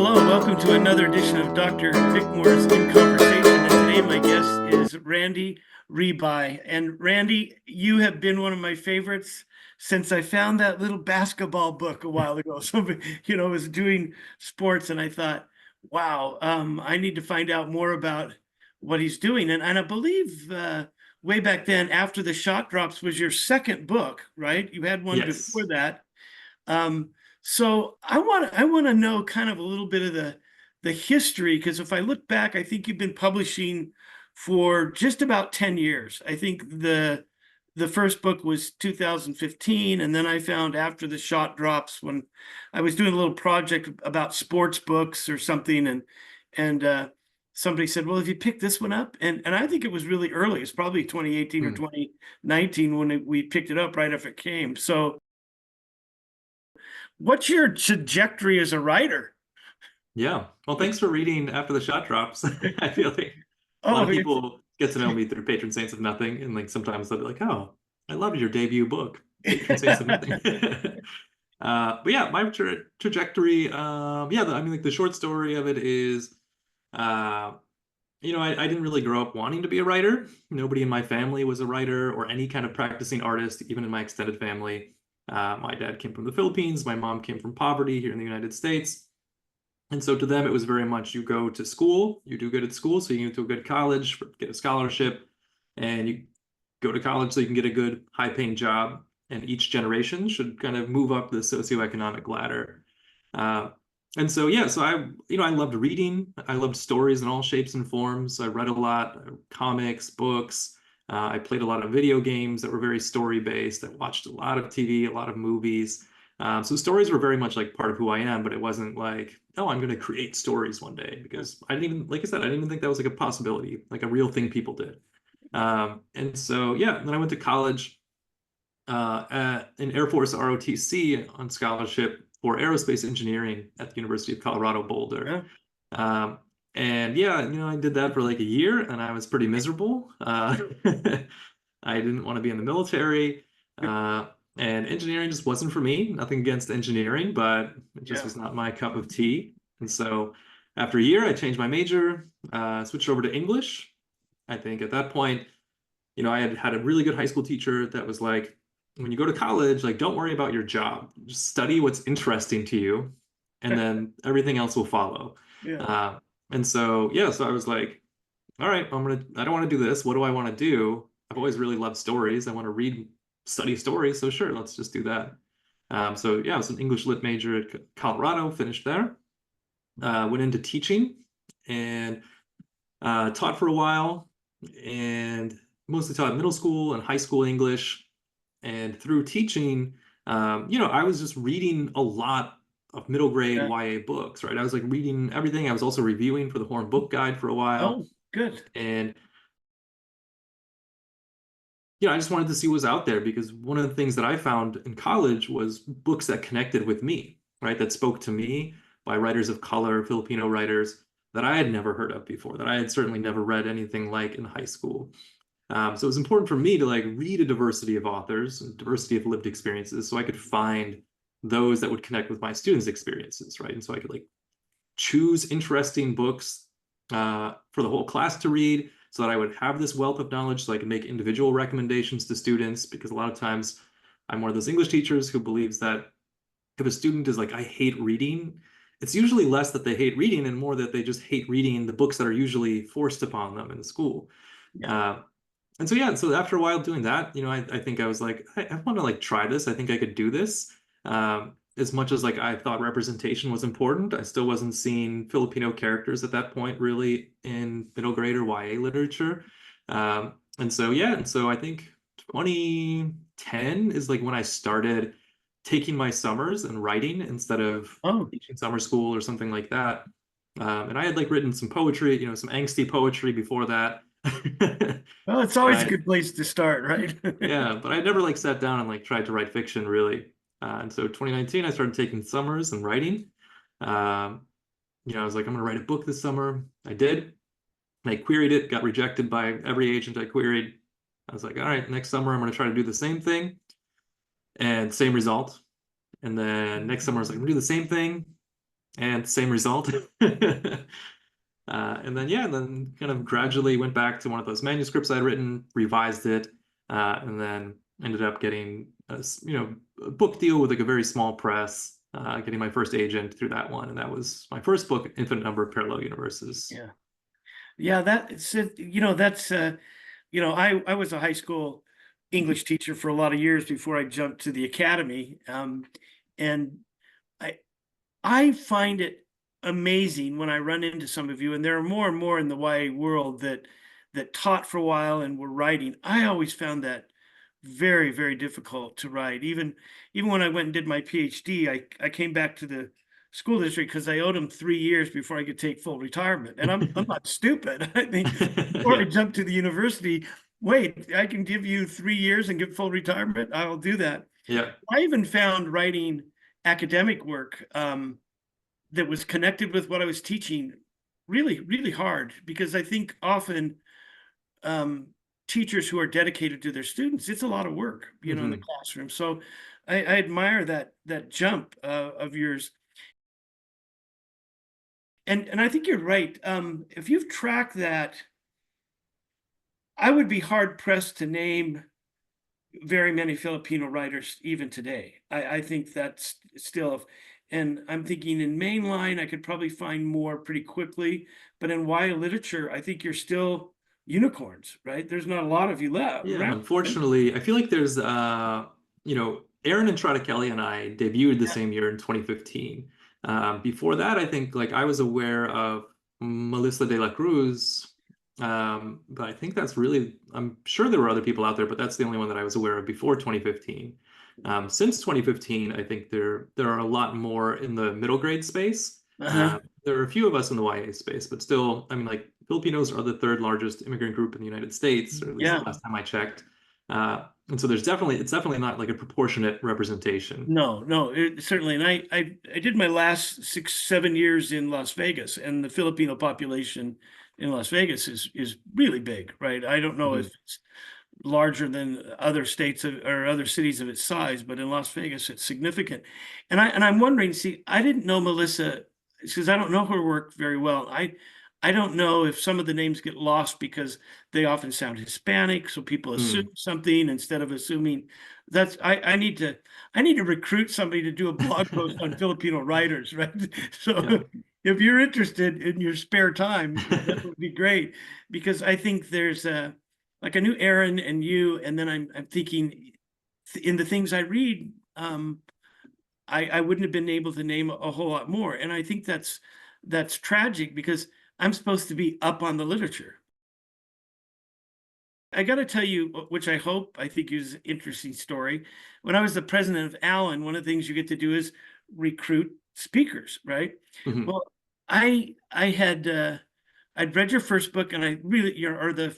Hello, welcome to another edition of Dr. Bickmore's In Conversation. And today my guest is Randy Ribay. And Randy, you have been one of my favorites since I found that little basketball book a while ago. So, I was doing sports and I thought, wow, I need to find out more about what he's doing. And I believe way back then, After the Shot Drops was your second book, right? You had one Yes. before that. So I want to know kind of a little bit of the history, because if I look back, I think you've been publishing for just about 10 years. I think the first book was 2015, and then I found After the Shot Drops when I was doing a little project about sports books or something, and somebody said, "Well, if you pick this one up," and I think it was really early. It's probably 2018 or 2019 when we picked it up right after it came. So what's your trajectory as a writer? Yeah. Well, thanks for reading After the Shot Drops. I feel like a lot Oh, of people get to know me through Patron Saints of Nothing, and like sometimes they'll be like, "Oh, I loved your debut book, Patron Saints of Nothing." But yeah, my trajectory, I mean, like the short story of it is, uh, I didn't really grow up wanting to be a writer. Nobody in my family was a writer or any kind of practicing artist, even in my extended family. My dad came from the Philippines. My mom came from poverty here in the United States. And so to them, it was very much you go to school, you do good at school, so you go to a good college, get a scholarship, and you go to college so you can get a good high-paying job. And each generation should kind of move up the socioeconomic ladder. Uh, and so yeah, so I loved reading. I loved stories in all shapes and forms. I read a lot, comics, books. I played a lot of video games that were very story-based. I watched a lot of TV, a lot of movies. So stories were very much like part of who I am, but it wasn't like, oh, I'm going to create stories one day because I didn't even, like I said, I didn't even think that was like a possibility, like a real thing people did. And so, yeah, then I went to college in Air Force ROTC on scholarship for aerospace engineering at the University of Colorado Boulder. yeah. Um, and yeah, I did that for like a year and I was pretty miserable. I didn't want to be in the military. Uh, and engineering just wasn't for me. Nothing against engineering, but it just Yeah. was not my cup of tea. And so after a year, I changed my major, switched over to English. I think at that point, I had had a really good high school teacher that was like, when you go to college, like, don't worry about your job. Just study what's interesting to you, and then everything else will follow. Yeah. Uh, and so, yeah, so I was like, all right, I don't want to do this. What do I want to do? I've always really loved stories. I want to study stories. So sure, let's just do that. So yeah, I was an English lit major at Colorado, finished there, went into teaching and taught for a while and mostly taught middle school and high school English. And through teaching, I was just reading a lot of middle grade Yeah. YA books, right? I was like reading everything. I was also reviewing for the Horn Book Guide for a while. Oh, good. And I just wanted to see what was out there because one of the things that I found in college was books that connected with me, right? That spoke to me by writers of color, Filipino writers that I had never heard of before, that I had certainly never read anything like in high school. So it was important for me to like read a diversity of authors, a diversity of lived experiences, so I could find those that would connect with my students' experiences, right? And so I could like choose interesting books for the whole class to read so that I would have this wealth of knowledge so I could make individual recommendations to students because a lot of times I'm one of those English teachers who believes that if a student is like, I hate reading, it's usually less that they hate reading and more that they just hate reading the books that are usually forced upon them in school. Yeah. Uh, and so yeah, so after a while doing that, I think I was like, I want to like try this. I think I could do this. As much as like I thought representation was important, I still wasn't seeing Filipino characters at that point really in middle grade or YA literature. And so yeah, and so I think 2010 is like when I started taking my summers and writing instead of Oh, teaching summer school or something like that. And I had like written some poetry, some angsty poetry before that. well, it's But always a I, good place to start, right? yeah, but I never like sat down and like tried to write fiction really. And so 2019, I started taking summers and writing. Um, I was like, I'm gonna write a book this summer. I did. I queried it, got rejected by every agent I queried. I was like, all right, next summer I'm gonna try to do the same thing and same result. And then next summer I was like, I'm gonna do the same thing. and same result. And then yeah, and then kind of gradually went back to one of those manuscripts I'd written, revised it, and then ended up getting a book deal with like a very small press, getting my first agent through that one, and that was my first book, Infinite Number of Parallel Universes. Yeah. Yeah, that's that's I was a high school English teacher for a lot of years before I jumped to the academy. And I I find it amazing when I run into some of you, and there are more and more in the YA world that taught for a while and were writing. I always found that very, very difficult to write. Even when I went and did my PhD, I came back to the school district because I owed them 3 years before I could take full retirement. And I'm not stupid. I mean, before I Yeah. jumped to the university, wait, I can give you 3 years and get full retirement. I'll do that. Yeah. I even found writing academic work that was connected with what I was teaching really, really hard, because I think often teachers who are dedicated to their students, it's a lot of work, in the Mhm. classroom. So I admire that jump of yours. And I think you're right. If you've tracked that, I would be hard pressed to name very many Filipino writers even today. I think that's still, and I'm thinking in mainline, I could probably find more pretty quickly, but in YA literature, I think you're still unicorns, right? There's not a lot of you left Yeah, around. unfortunately, I feel like there's Aaron and Trotta Kelly and I debuted the same year in 2015. Before that, I think like I was aware of Melissa de la Cruz, but I think that's really, I'm sure there were other people out there, but that's the only one that I was aware of before 2015. Since 2015, I think there are a lot more in the middle grade space. Uh-huh. There are a few of us in the YA space, but still, I mean, like Filipinos are the third largest immigrant group in the United States, or at least Yeah. the last time I checked. And so it's definitely not like a proportionate representation. No, no, certainly. And I did my last 6, 7 years in Las Vegas, and the Filipino population in Las Vegas is really big, right? I don't know if Mhm. it's larger than other states or other cities of its size, but in Las Vegas, it's significant. And I'm wondering, see, I didn't know Melissa because I don't know her work very well. I don't know if some of the names get lost because they often sound Hispanic, so people assume Hmm. something instead of assuming that's I need to recruit somebody to do a blog post on Filipino writers, right? So Yeah. if you're interested in your spare time, that would be great, because I think there's a like a new Aaron and you, and then I'm thinking in the things I read, I wouldn't have been able to name a whole lot more. And I think that's tragic because I'm supposed to be up on the literature. I got to tell you, which I think is an interesting story. When I was the president of Allen, one of the things you get to do is recruit speakers, right? Mhm. Well, I had I'd read your first book, and I really or the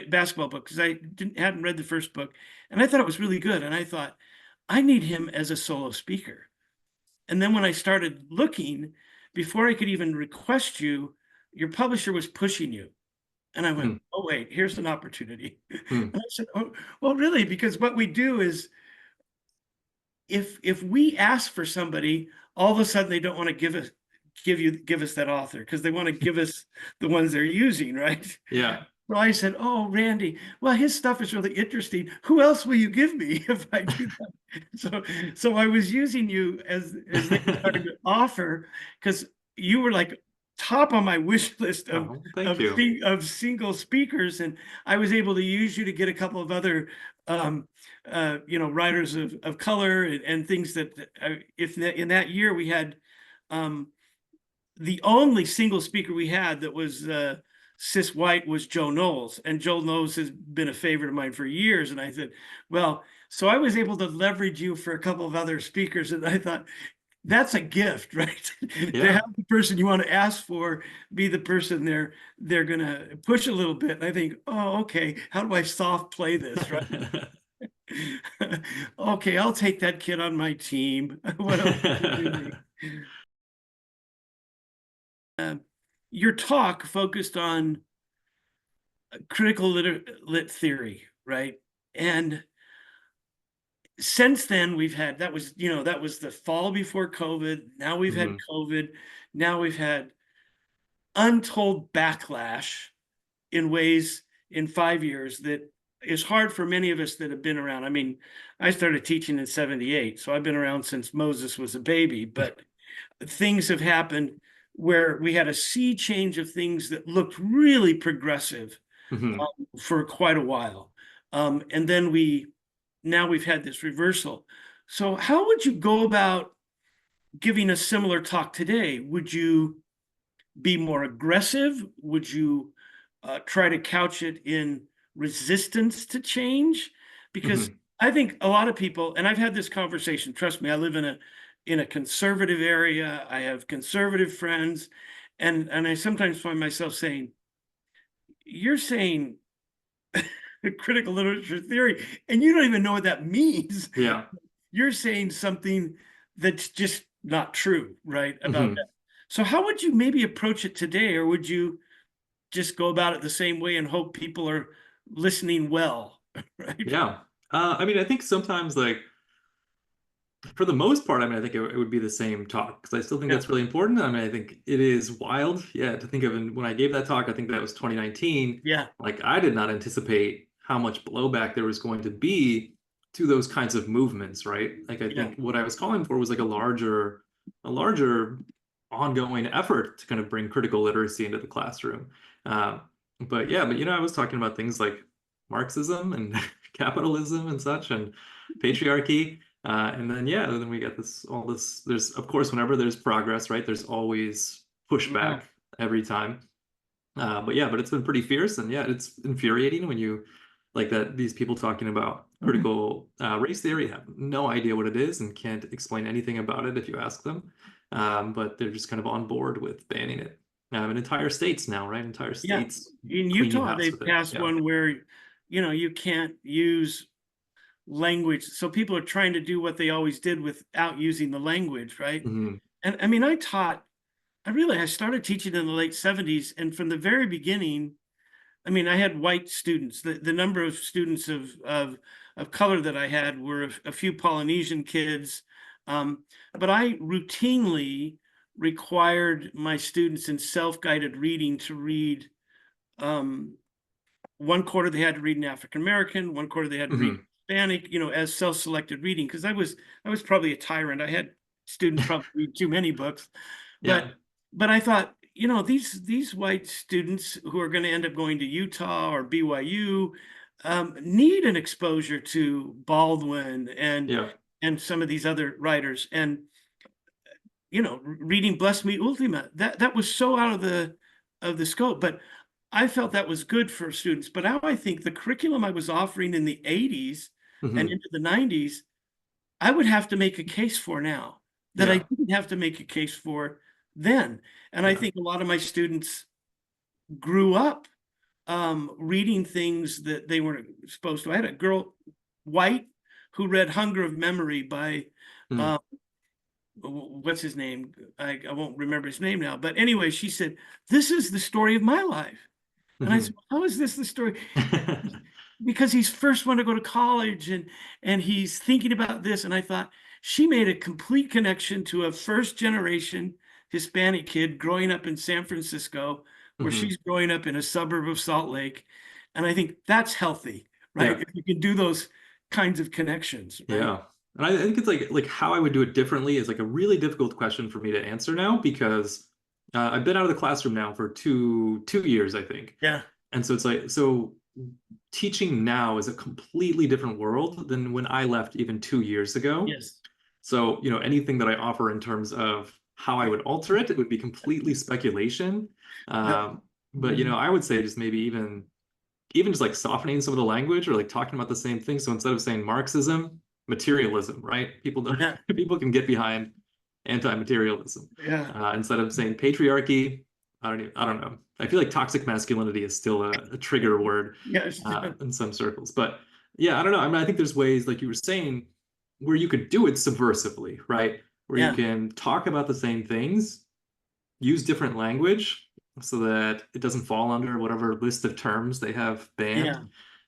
basketball book, because I didn't hadn't read the first book, and I thought it was really good, and I thought I need him as a solo speaker. And then when I started looking, before I could even request you, your publisher was pushing you. And I went, Hmm. oh, wait, here's an opportunity. Hmm. And I said, oh, well, really, because what we do is if we ask for somebody, all of a sudden they don't want to give us that author because they want to give us the ones they're using, right? Yeah. So I said, oh, Randy, well, his stuff is really interesting. Who else will you give me if I do that? So I was using you as they started to offer, because you were like top on my wish list Oh, thank you. of single speakers, and I was able to use you to get a couple of other um, writers of color and things that if in that year we had um, the only single speaker we had that was cis white was Joe Knowles, and Joe Knowles has been a favorite of mine for years. And I said, well, so I was able to leverage you for a couple of other speakers, and I thought that's a gift, right? To Yeah. have the person you want to ask for be the person they're gonna push a little bit. And I think, oh, okay, how do I soft play this, right? Okay, I'll take that kid on my team. What else can you do me? Your talk focused on critical lit theory, right? And since then we've had, that was, that was the fall before COVID. Now we've had Hmm. COVID. Now we've had untold backlash in ways in 5 years that is hard for many of us that have been around. I mean, I started teaching in 78, so I've been around since Moses was a baby, but things have happened where we had a sea change of things that looked really progressive Hmm. for quite a while. And then now we've had this reversal. So how would you go about giving a similar talk today? Would you be more aggressive? Would you try to couch it in resistance to change? Because Hmm. I think a lot of people, and I've had this conversation, trust me, I live in a conservative area. I have conservative friends, and I sometimes find myself saying, you're saying critical literature theory, and you don't even know what that means. Yeah. You're saying something that's just not true, right? About Hmm. that. So how would you maybe approach it today, or would you just go about it the same way and hope people are listening well, right? Yeah. I mean, I think sometimes like for the most part, I mean, I think it would be the same talk because I still think Yeah, that's really important. I mean, I think it is wild, yeah, to think of. And when I gave that talk, I think that was 2019. yeah, Like, I did not anticipate how much blowback there was going to be to those kinds of movements, right? Like, I yeah, think what I was calling for was like a larger ongoing effort to kind of bring critical literacy into the classroom. But yeah, but I was talking about things like Marxism and capitalism and such, and patriarchy. And then yeah, then we get all this. There's of course whenever there's progress, right? There's always yeah. pushback every time. But yeah, but it's been pretty fierce, and yeah, it's infuriating when you like that these people talking about critical race theory have no idea what it is and can't explain anything about it if you ask them. But they're just kind of on board with banning it. In entire states now, right? Entire Yeah. states In cleaning Utah, house they've with it. passed Yeah. one where, you can't use language. So people are trying to do what they always did without using the language, right? Hmm. And I mean, I started teaching in the late 70s, and from the very beginning, I mean, I had white students. The number of students of color that I had were a few Polynesian kids, but I routinely required my students in self-guided reading to read. Um, one quarter they had to read an African American, one quarter they had to read Hmm. Hispanic, as self-selected reading, because I was probably a tyrant. I had students probably read too many books, Yeah. but I thought, these white students who are going to end up going to Utah or BYU need an exposure to Baldwin Yeah. and some of these other writers, and reading Bless Me Ultima, that was so out of the scope, but I felt that was good for students. But now I think the curriculum I was offering in the 80s and Hmm. into the 90s, I would have to make a case for now that I Yeah. didn't have to make a case for then. And I Yeah. think a lot of my students grew up reading things that they weren't supposed to. I had a girl, white, who read Hunger of Memory by Mm. uh, what's his name? I won't remember his name now. But anyway, she said, "This is the story of my life." And I Hmm. said, "How is this the story?" Because he's first one to go to college, and he's thinking about this. And I thought she made a complete connection to a first generation Hispanic kid growing up in San Francisco, where Hmm. she's growing up in a suburb of Salt Lake. And I think that's healthy, right? Yeah. If you can do those kinds of connections, right? Yeah. And I think it's like how I would do it differently is like a really difficult question for me to answer now because I've been out of the classroom now for two years, I think. Yeah. And so it's like teaching now is a completely different world than when I left even 2 years ago. Yes. So, anything that I offer in terms of how I would alter it, it would be completely speculation. The, Um, but mhm. I would say just maybe even just like softening some of the language or like talking about the same thing. So instead of saying Marxism, materialism, right? People don't, Yeah. people can get behind anti-materialism. Yeah. Instead of saying patriarchy, I don't know. I feel like toxic masculinity is still a trigger word Yes. in some circles. But yeah, I don't know. I mean, I think there's ways, like you were saying, where you could do it subversively, right? Where you Yeah. can talk about the same things, use different language so that it doesn't fall under whatever list of terms they have banned. Yeah.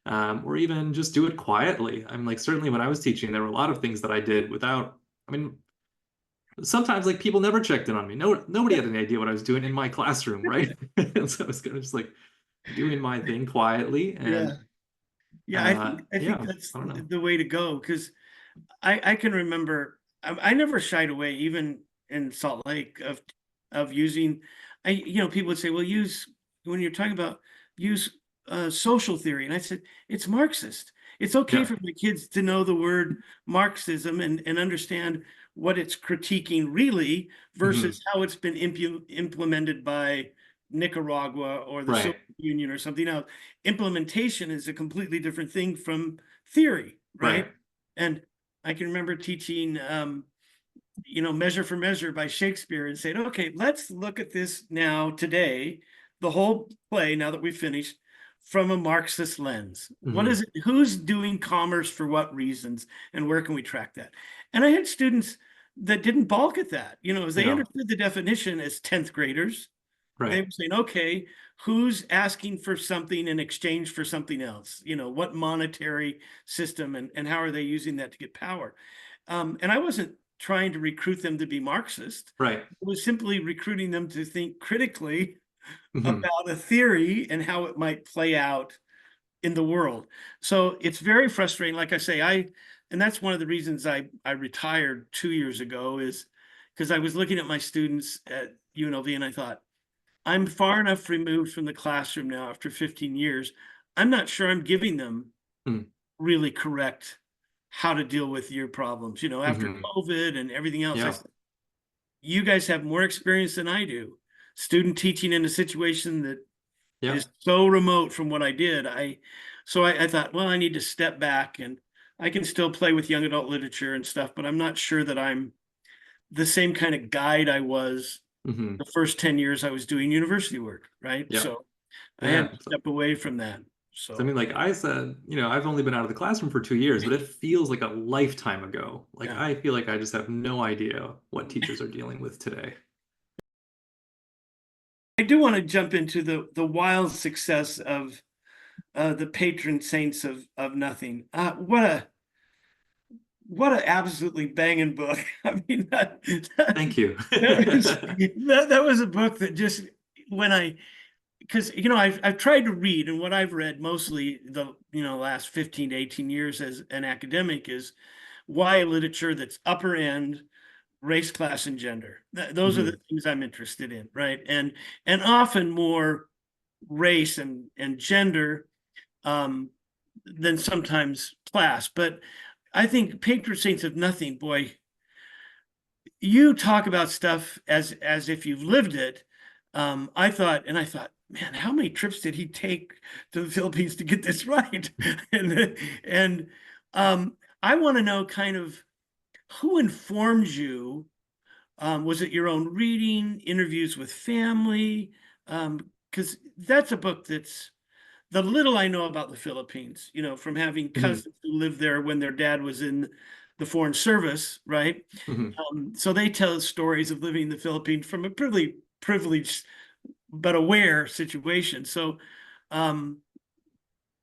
or even just do it quietly. I mean, like certainly when I was teaching, there were a lot of things that I did without, I mean, sometimes like people never checked in on me. No, nobody had any idea what I was doing in my classroom, right? And so I was kind of just like doing my thing quietly. Yeah. And Yeah, I think yeah, that's I don't know. the way to go, because I can remember I never shied away, even in Salt Lake, of using. People would say, well, use when you're talking about use social theory, and I said it's Marxist. It's okay Yeah. for my kids to know the word Marxism and understand what it's critiquing really Hmm. versus how it's been implemented by Nicaragua or the Right. Soviet Union or something else. Implementation is a completely different thing from theory, Right. right? And I can remember teaching, Measure for Measure by Shakespeare and saying, okay, let's look at this now today, the whole play, now that we've finished, from a Marxist lens. What Hmm. is it? Who's doing commerce for what reasons? And where can we track that? And I had students that didn't balk at that. As they Yeah. understood the definition as 10th graders, they Right. were saying, okay, who's asking for something in exchange for something else? What monetary system and how are they using that to get power? And I wasn't trying to recruit them to be Marxist. Right. I was simply recruiting them to think critically Hmm. about a theory and how it might play out in the world. So it's very frustrating. Like I say, and that's one of the reasons I retired 2 years ago, is because I was looking at my students at UNLV and I thought, I'm far enough removed from the classroom now after 15 years. I'm not sure I'm giving them really correct how to deal with your problems. After Hmm. COVID and everything else, I Yeah. said, you guys have more experience than I do. Student teaching in a situation that Yeah. is so remote from what I did. So I thought, well, I need to step back, and I can still play with young adult literature and stuff, but I'm not sure that I'm the same kind of guide I was Hmm. the first 10 years I was doing university work, right? Yeah. So I had Yeah. to step away from that. I So mean, like I said, I've only been out of the classroom for 2 years, but it feels like a lifetime ago. Like yeah, I feel like I just have no idea what teachers are dealing with today. I do want to jump into the wild success of the Patron Saints of Nothing. What a absolutely banging book. I mean, Thank you. that was a book that just when because I've tried to read, and what I've read mostly the last 15 to 18 years as an academic is YA literature that's upper end race, class, and gender. Those are the Hmm. things I'm interested in, right? And often more race and gender um, than sometimes class. But I think Patron Saints of Nothing, boy, you talk about stuff as if you've lived it. I thought, man, how many trips did he take to the Philippines to get this right? and I want to know kind of who informed you. Was it your own reading, interviews with family? Because that's a book that's the little I know about the Philippines, from having Hmm. cousins who lived there when their dad was in the Foreign Service, right? Hmm. So they tell stories of living in the Philippines from a privileged but aware situation. So, um,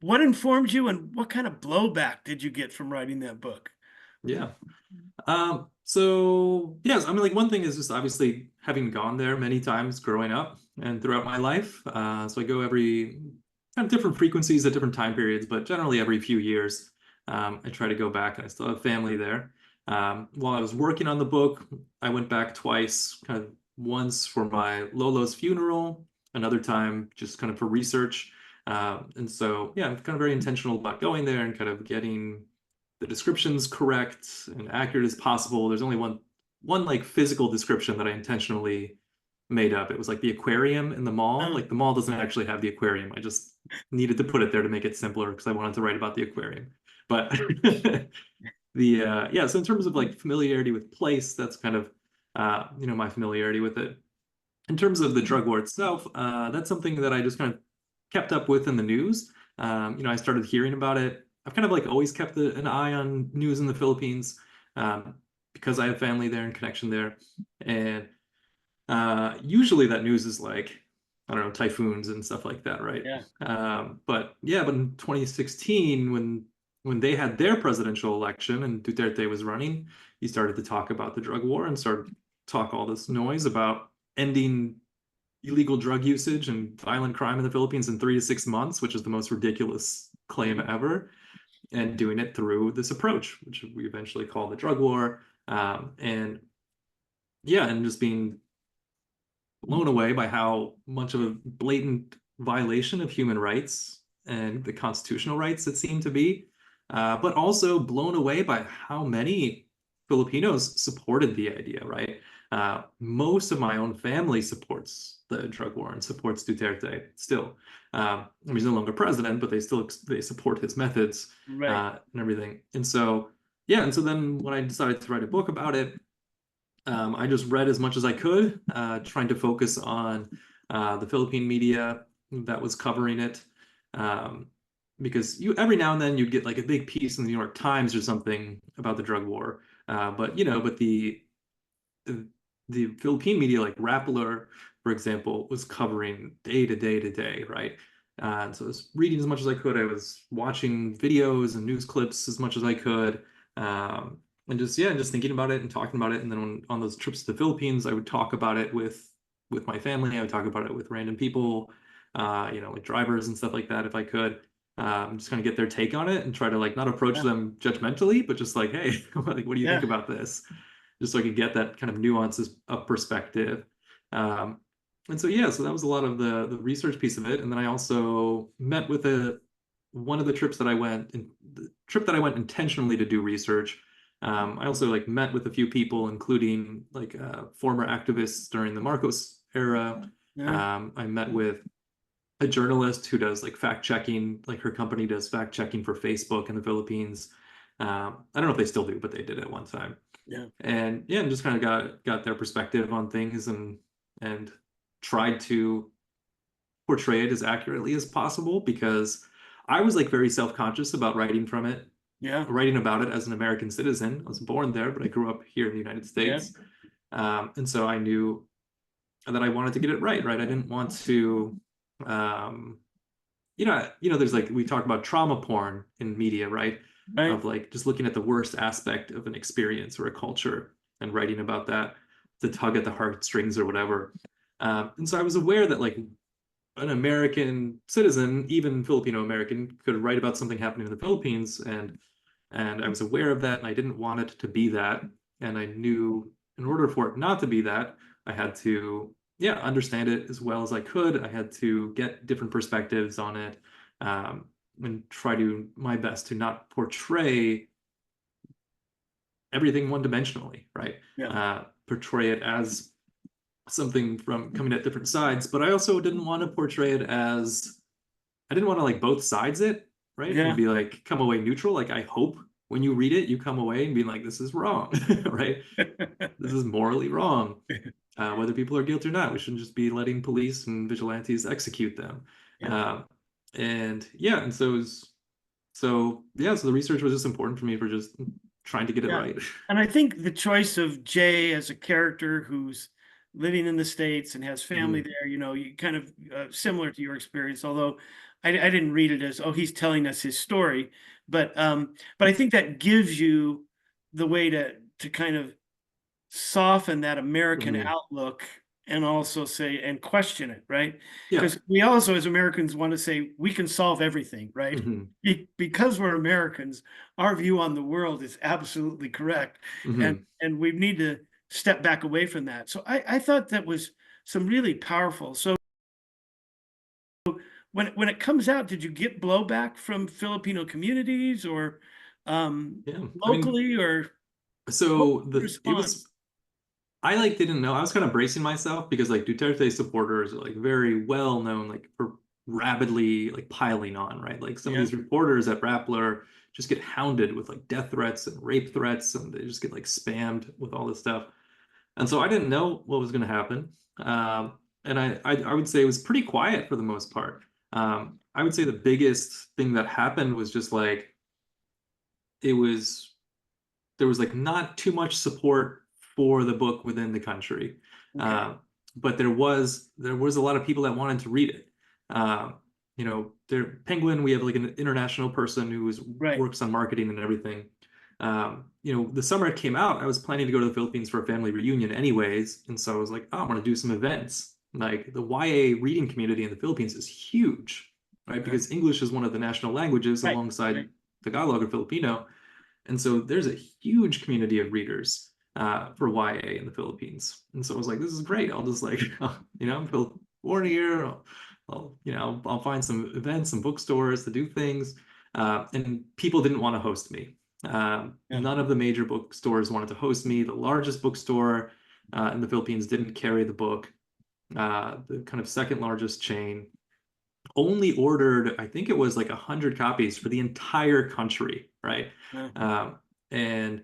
what informed you, and what kind of blowback did you get from writing that book? Yeah. So yes, I mean, like one thing is just obviously having gone there many times growing up and throughout my life. So I go every kind of different frequencies at different time periods, but generally every few years, I try to go back and I still have family there. While I was working on the book, I went back twice, kind of once for my Lolo's funeral, another time just kind of for research. And so, yeah, I'm kind of very intentional about going there and kind of getting the description's correct and accurate as possible. There's only one like physical description that I intentionally made up. It was like the aquarium in the mall. Uh, Like the mall doesn't actually have the aquarium. I just needed to put it there to make it simpler because I wanted to write about the aquarium. But the yeah, so in terms of like familiarity with place, that's kind of my familiarity with it. In terms of the drug war itself, that's something that I just kind of kept up with in the news. I started hearing about it. I've kind of like always kept an eye on news in the Philippines um, because I have family there and connection there. And usually that news is like I don't know, typhoons and stuff like that, right? Yeah. But yeah, but in 2016, when they had their presidential election and Duterte was running, he started to talk about the drug war and started to talk all this noise about ending illegal drug usage and violent crime in the Philippines in 3 to 6 months, which is the most ridiculous claim ever, and doing it through this approach, which we eventually call the drug war. And yeah, and just being blown away by how much of a blatant violation of human rights and the constitutional rights it seemed to be, but also blown away by how many Filipinos supported the idea, right? Most of my own family supports the drug war and supports Duterte still. He's no longer president, but they support his methods Right. and everything. And so yeah, and so then when I decided to write a book about it, I just read as much as I could, trying to focus on the Philippine media that was covering it. Um, because every now and then you'd get like a big piece in the New York Times or something about the drug war. But the Philippine media, like Rappler, for example, was covering day to day to day, right? And so I was reading as much as I could. I was watching videos and news clips as much as I could. Um, and just thinking about it and talking about it. And then on those trips to the Philippines, I would talk about it with my family. I would talk about it with random people, like drivers and stuff like that, if I could. Just kind of get their take on it and try to like not approach Yeah. them judgmentally, but just like, hey, like, what do you think Yeah. about this? Just so I could get that kind of nuances of perspective. Um, and so yeah, so that was a lot of the research piece of it. And then I also met with one of the trips that I went, the trip that I went intentionally to do research. I also like met with a few people, including like former activists during the Marcos era. Yeah. I met with a journalist who does like fact checking, like her company does fact checking for Facebook in the Philippines. I don't know if they still do, but they did at one time. Yeah. And yeah, and just kind of got their perspective on things and tried to portray it as accurately as possible because I was like very self-conscious about Yeah. writing about it as an American citizen. I was born there, but I grew up here in the United Yeah. States. And so I knew that I wanted to get it right, right? I didn't want to, um, there's like, we talk about trauma porn in media, right? Right. Of like just looking at the worst aspect of an experience or a culture and writing about that to tug at the heartstrings or whatever. And so I was aware that like an American citizen, even Filipino American, could write about something happening in the Philippines, and I was aware of that, and I didn't want it to be that. And I knew in order for it not to be that, I had to, yeah, understand it as well as I could. I had to get different perspectives on it, um, and try to my best to not portray everything one-dimensionally, right? Yeah. Portray it as something from coming at different sides, but I also didn't want to portray it as I didn't want to like both sides it, right? And Yeah. be like come away neutral. Like I hope when you read it, you come away and be like, this is wrong, right? This is morally wrong. Whether people are guilty or not, we shouldn't just be letting police and vigilantes execute them. Yeah. Uh, and yeah, and so so the research was just important for me for just trying to get it Yeah. right. And I think the choice of Jay as a character who's living in the States and has family Mhm. there, you kind of similar to your experience, although I didn't read it as, oh, he's telling us his story. But I think that gives you the way to kind of soften that American Mhm. outlook and also say and question it, right? Yeah. Because we also, as Americans, want to say we can solve everything, right? Mhm. Because we're Americans, our view on the world is absolutely correct, and Mhm. and we need to step back away from that. So I thought that was some really powerful. So when it comes out, did you get blowback from Filipino communities or Yeah. I mean, locally, or what so was the the it response? was I like didn't know. I was kind of bracing myself because like Duterte supporters are like very well known like for rabidly like piling on, right? Like some of Yeah, these reporters at Rappler just get hounded with like death threats and rape threats, and they just get like spammed with all this stuff. And so I didn't know what was going to happen. And I would say it was pretty quiet for the most part. I would say the biggest thing that happened was just like it was there was like not too much support for the book within the country. okay, Uh, but there was a lot of people that wanted to read it. Penguin, we have like an international person who Right. works on marketing and everything. The summer it came out, I was planning to go to the Philippines for a family reunion anyways, and so I was like, oh, I want to do some events. Like the YA reading community in the Philippines is huge, right? Okay. Because English is one of the national languages Right. alongside Right. Tagalog or Filipino. And so there's a huge community of readers for YA in the Philippines. And so I was like, this is great. I'll just like, I'm born here. I'll find some events, some bookstores to do things. And people didn't want to host me. Yeah. None of the major bookstores wanted to host me. The largest bookstore in the Philippines didn't carry the book. The kind of second largest chain only ordered, I think it was like 100 copies for the entire country, right? Yeah. And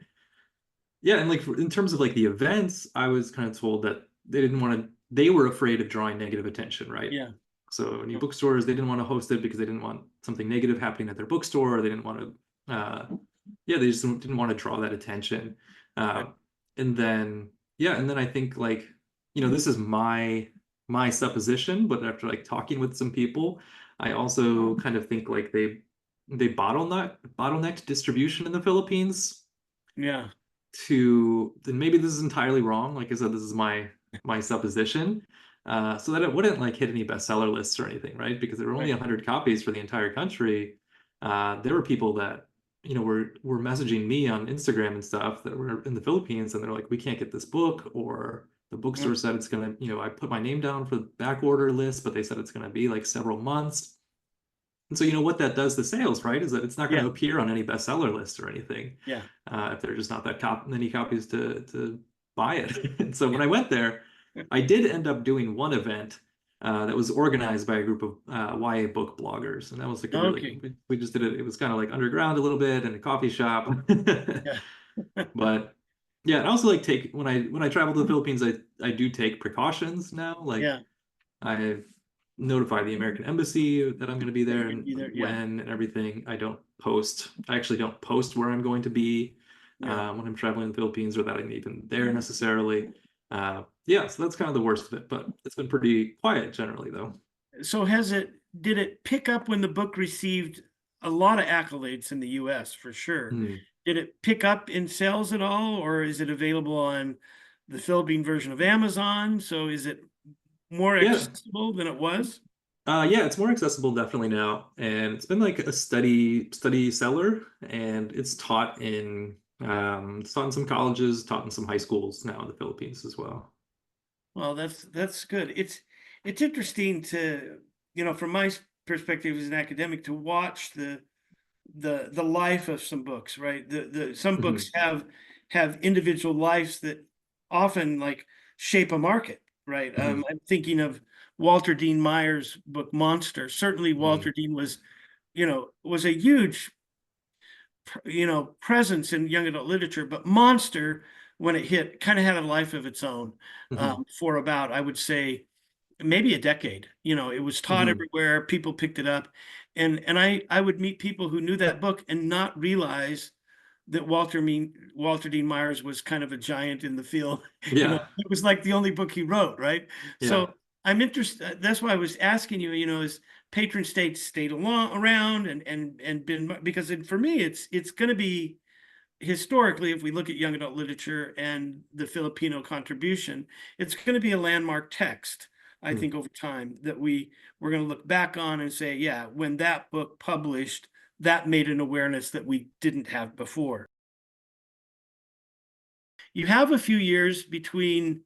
yeah, and like in terms of like the events, I was kind of told that they were afraid of drawing negative attention, right? Yeah. So new bookstores, they didn't want to host it because they didn't want something negative happening at their bookstore. They didn't want to, they just didn't want to draw that attention. Right. And then, and then I think like, this is my supposition, but after like talking with some people, I also kind of think like they bottlenecked distribution in the Philippines Yeah. then maybe this is entirely wrong. Like I said, this is my supposition. So that it wouldn't like hit any bestseller lists or anything, right? Because there were only Right. 100 copies for the entire country. There were people that were messaging me on Instagram and stuff that were in the Philippines, and they're like, we can't get this book, or the Yeah. bookstore said it's gonna, I put my name down for the back order list, but they said it's gonna be like several months. And so, what that does to sales, right, is that it's not going Yeah. to appear on any bestseller list or anything Yeah. if there's just not that many copies to buy it. And so when Yeah. I went there, I did end up doing one event that was organized by a group of YA book bloggers, and that was like Okay. we just did it. It was kind of like underground a little bit in a coffee shop, Yeah. but yeah, and I also like take when I travel to the Philippines, I do take precautions now, like. Yeah. I've notified the American Embassy that I'm going to be That there you're gonna and be like there. Yeah. when and everything. I actually don't post where I'm going to be Yeah. when I'm traveling to the Philippines or that I'm even there necessarily. So that's kind of the worst of it, but it's been pretty quiet generally though. So did it pick up when the book received a lot of accolades in the US for sure? Hmm. Did it pick up in sales at all, or is it available on the Philippine version of Amazon? So is it more Yeah. accessible than it was? Yeah, it's more accessible definitely now, and it's been like a steady seller, and it's taught in some colleges, taught in some high schools now in the Philippines as well. Well, that's good. It's interesting to, from my perspective as an academic, to watch the life of some books, right? The some Mhm. books have individual lives that often like shape a market, right? Mhm. I'm thinking of Walter Dean Meyer's book Monster. Certainly, Mhm. Walter Dean was a huge presence in young adult literature, but Monster, when it hit, kind of had a life of its own Mhm. for about, I would say, maybe a decade. It was taught Mhm. everywhere, people picked it up, and I would meet people who knew that book and not realize that Walter Dean Myers was kind of a giant in the field. Yeah. It was like the only book he wrote, right? Yeah. So I'm interested. That's why I was asking you. Is patron states stayed around and been, because for me it's going to be historically, if we look at young adult literature and the Filipino contribution, it's going to be a landmark text. I Mhm. think over time that we're going to look back on and say, yeah, when that book published, that made an awareness that we didn't have before. You have a few years between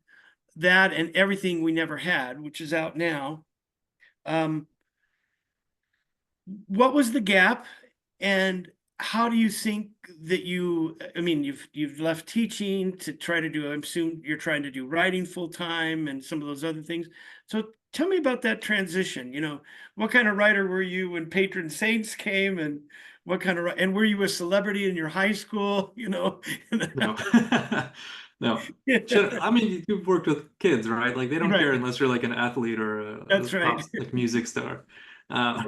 that and Everything We Never Had, which is out now. Um, what was the gap, and how do you think that I mean, you've left teaching to try to do, I'm assuming you're trying to do writing full time and some of those other things. So tell me about that transition. What kind of writer were you when Patron Saints came, and and were you a celebrity in your high school? No. No. I mean, you've worked with kids, right? Like they don't care Right. unless you're like an athlete or a That's pop right. like music star. Uh,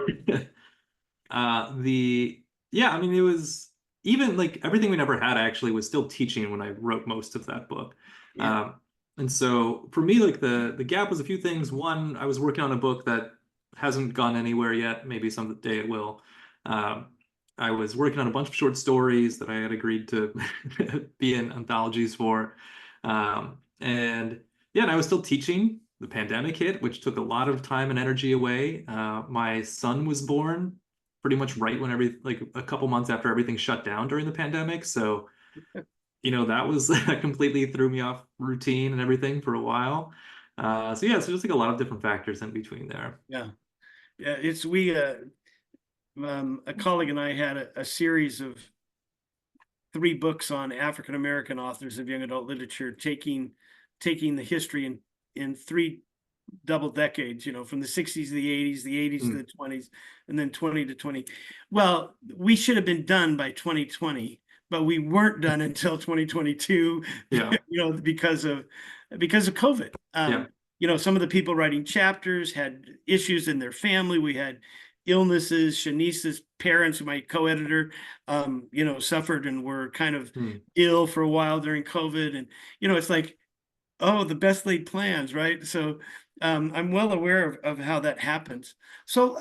the yeah, I mean, it was even like Everything We Never Had. I actually was still teaching when I wrote most of that book. Yeah. Um, And so for me, like the gap was a few things. One, I was working on a book that hasn't gone anywhere yet. Maybe someday it will. Um, I was working on a bunch of short stories that I had agreed to be in anthologies for. And yeah, and I was still teaching. The pandemic hit, which took a lot of time and energy away. My son was born pretty much right when like a couple months after everything shut down during the pandemic. So that was completely threw me off routine and everything for a while. So yeah, so there's like a lot of different factors in between there. Yeah. Yeah. A colleague and I had a series of 3 books on African American authors of young adult literature, taking the history in 3 double decades, from the 60s to the 80s, the 80s to the 20s, and then 20 to 20. Well, we should have been done by 2020, but we weren't done until 2022, Yeah. because of COVID. Yeah. Some of the people writing chapters had issues in their family. We had illnesses. Shanice's parents, my co-editor, suffered and were kind of ill for a while during COVID. And, it's like, oh, the best laid plans, right? So I'm well aware of how that happens. So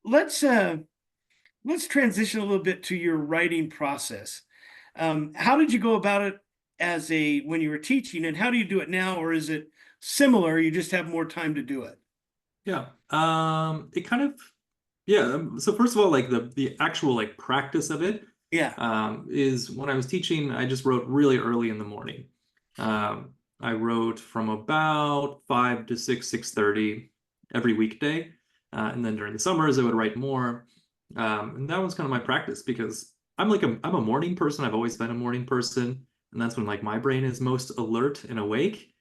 let's transition a little bit to your writing process. How did you go about it when you were teaching, and how do you do it now? Or is it similar? You just have more time to do it? Yeah. It kind of, yeah. So first of all, like the actual like practice of it, Yeah. is when I was teaching, I just wrote really early in the morning. I wrote from about 5 to 6, 6:30 every weekday. And then during the summers, I would write more. And that was kind of my practice because I'm a morning person. I've always been a morning person. And that's when like my brain is most alert and awake.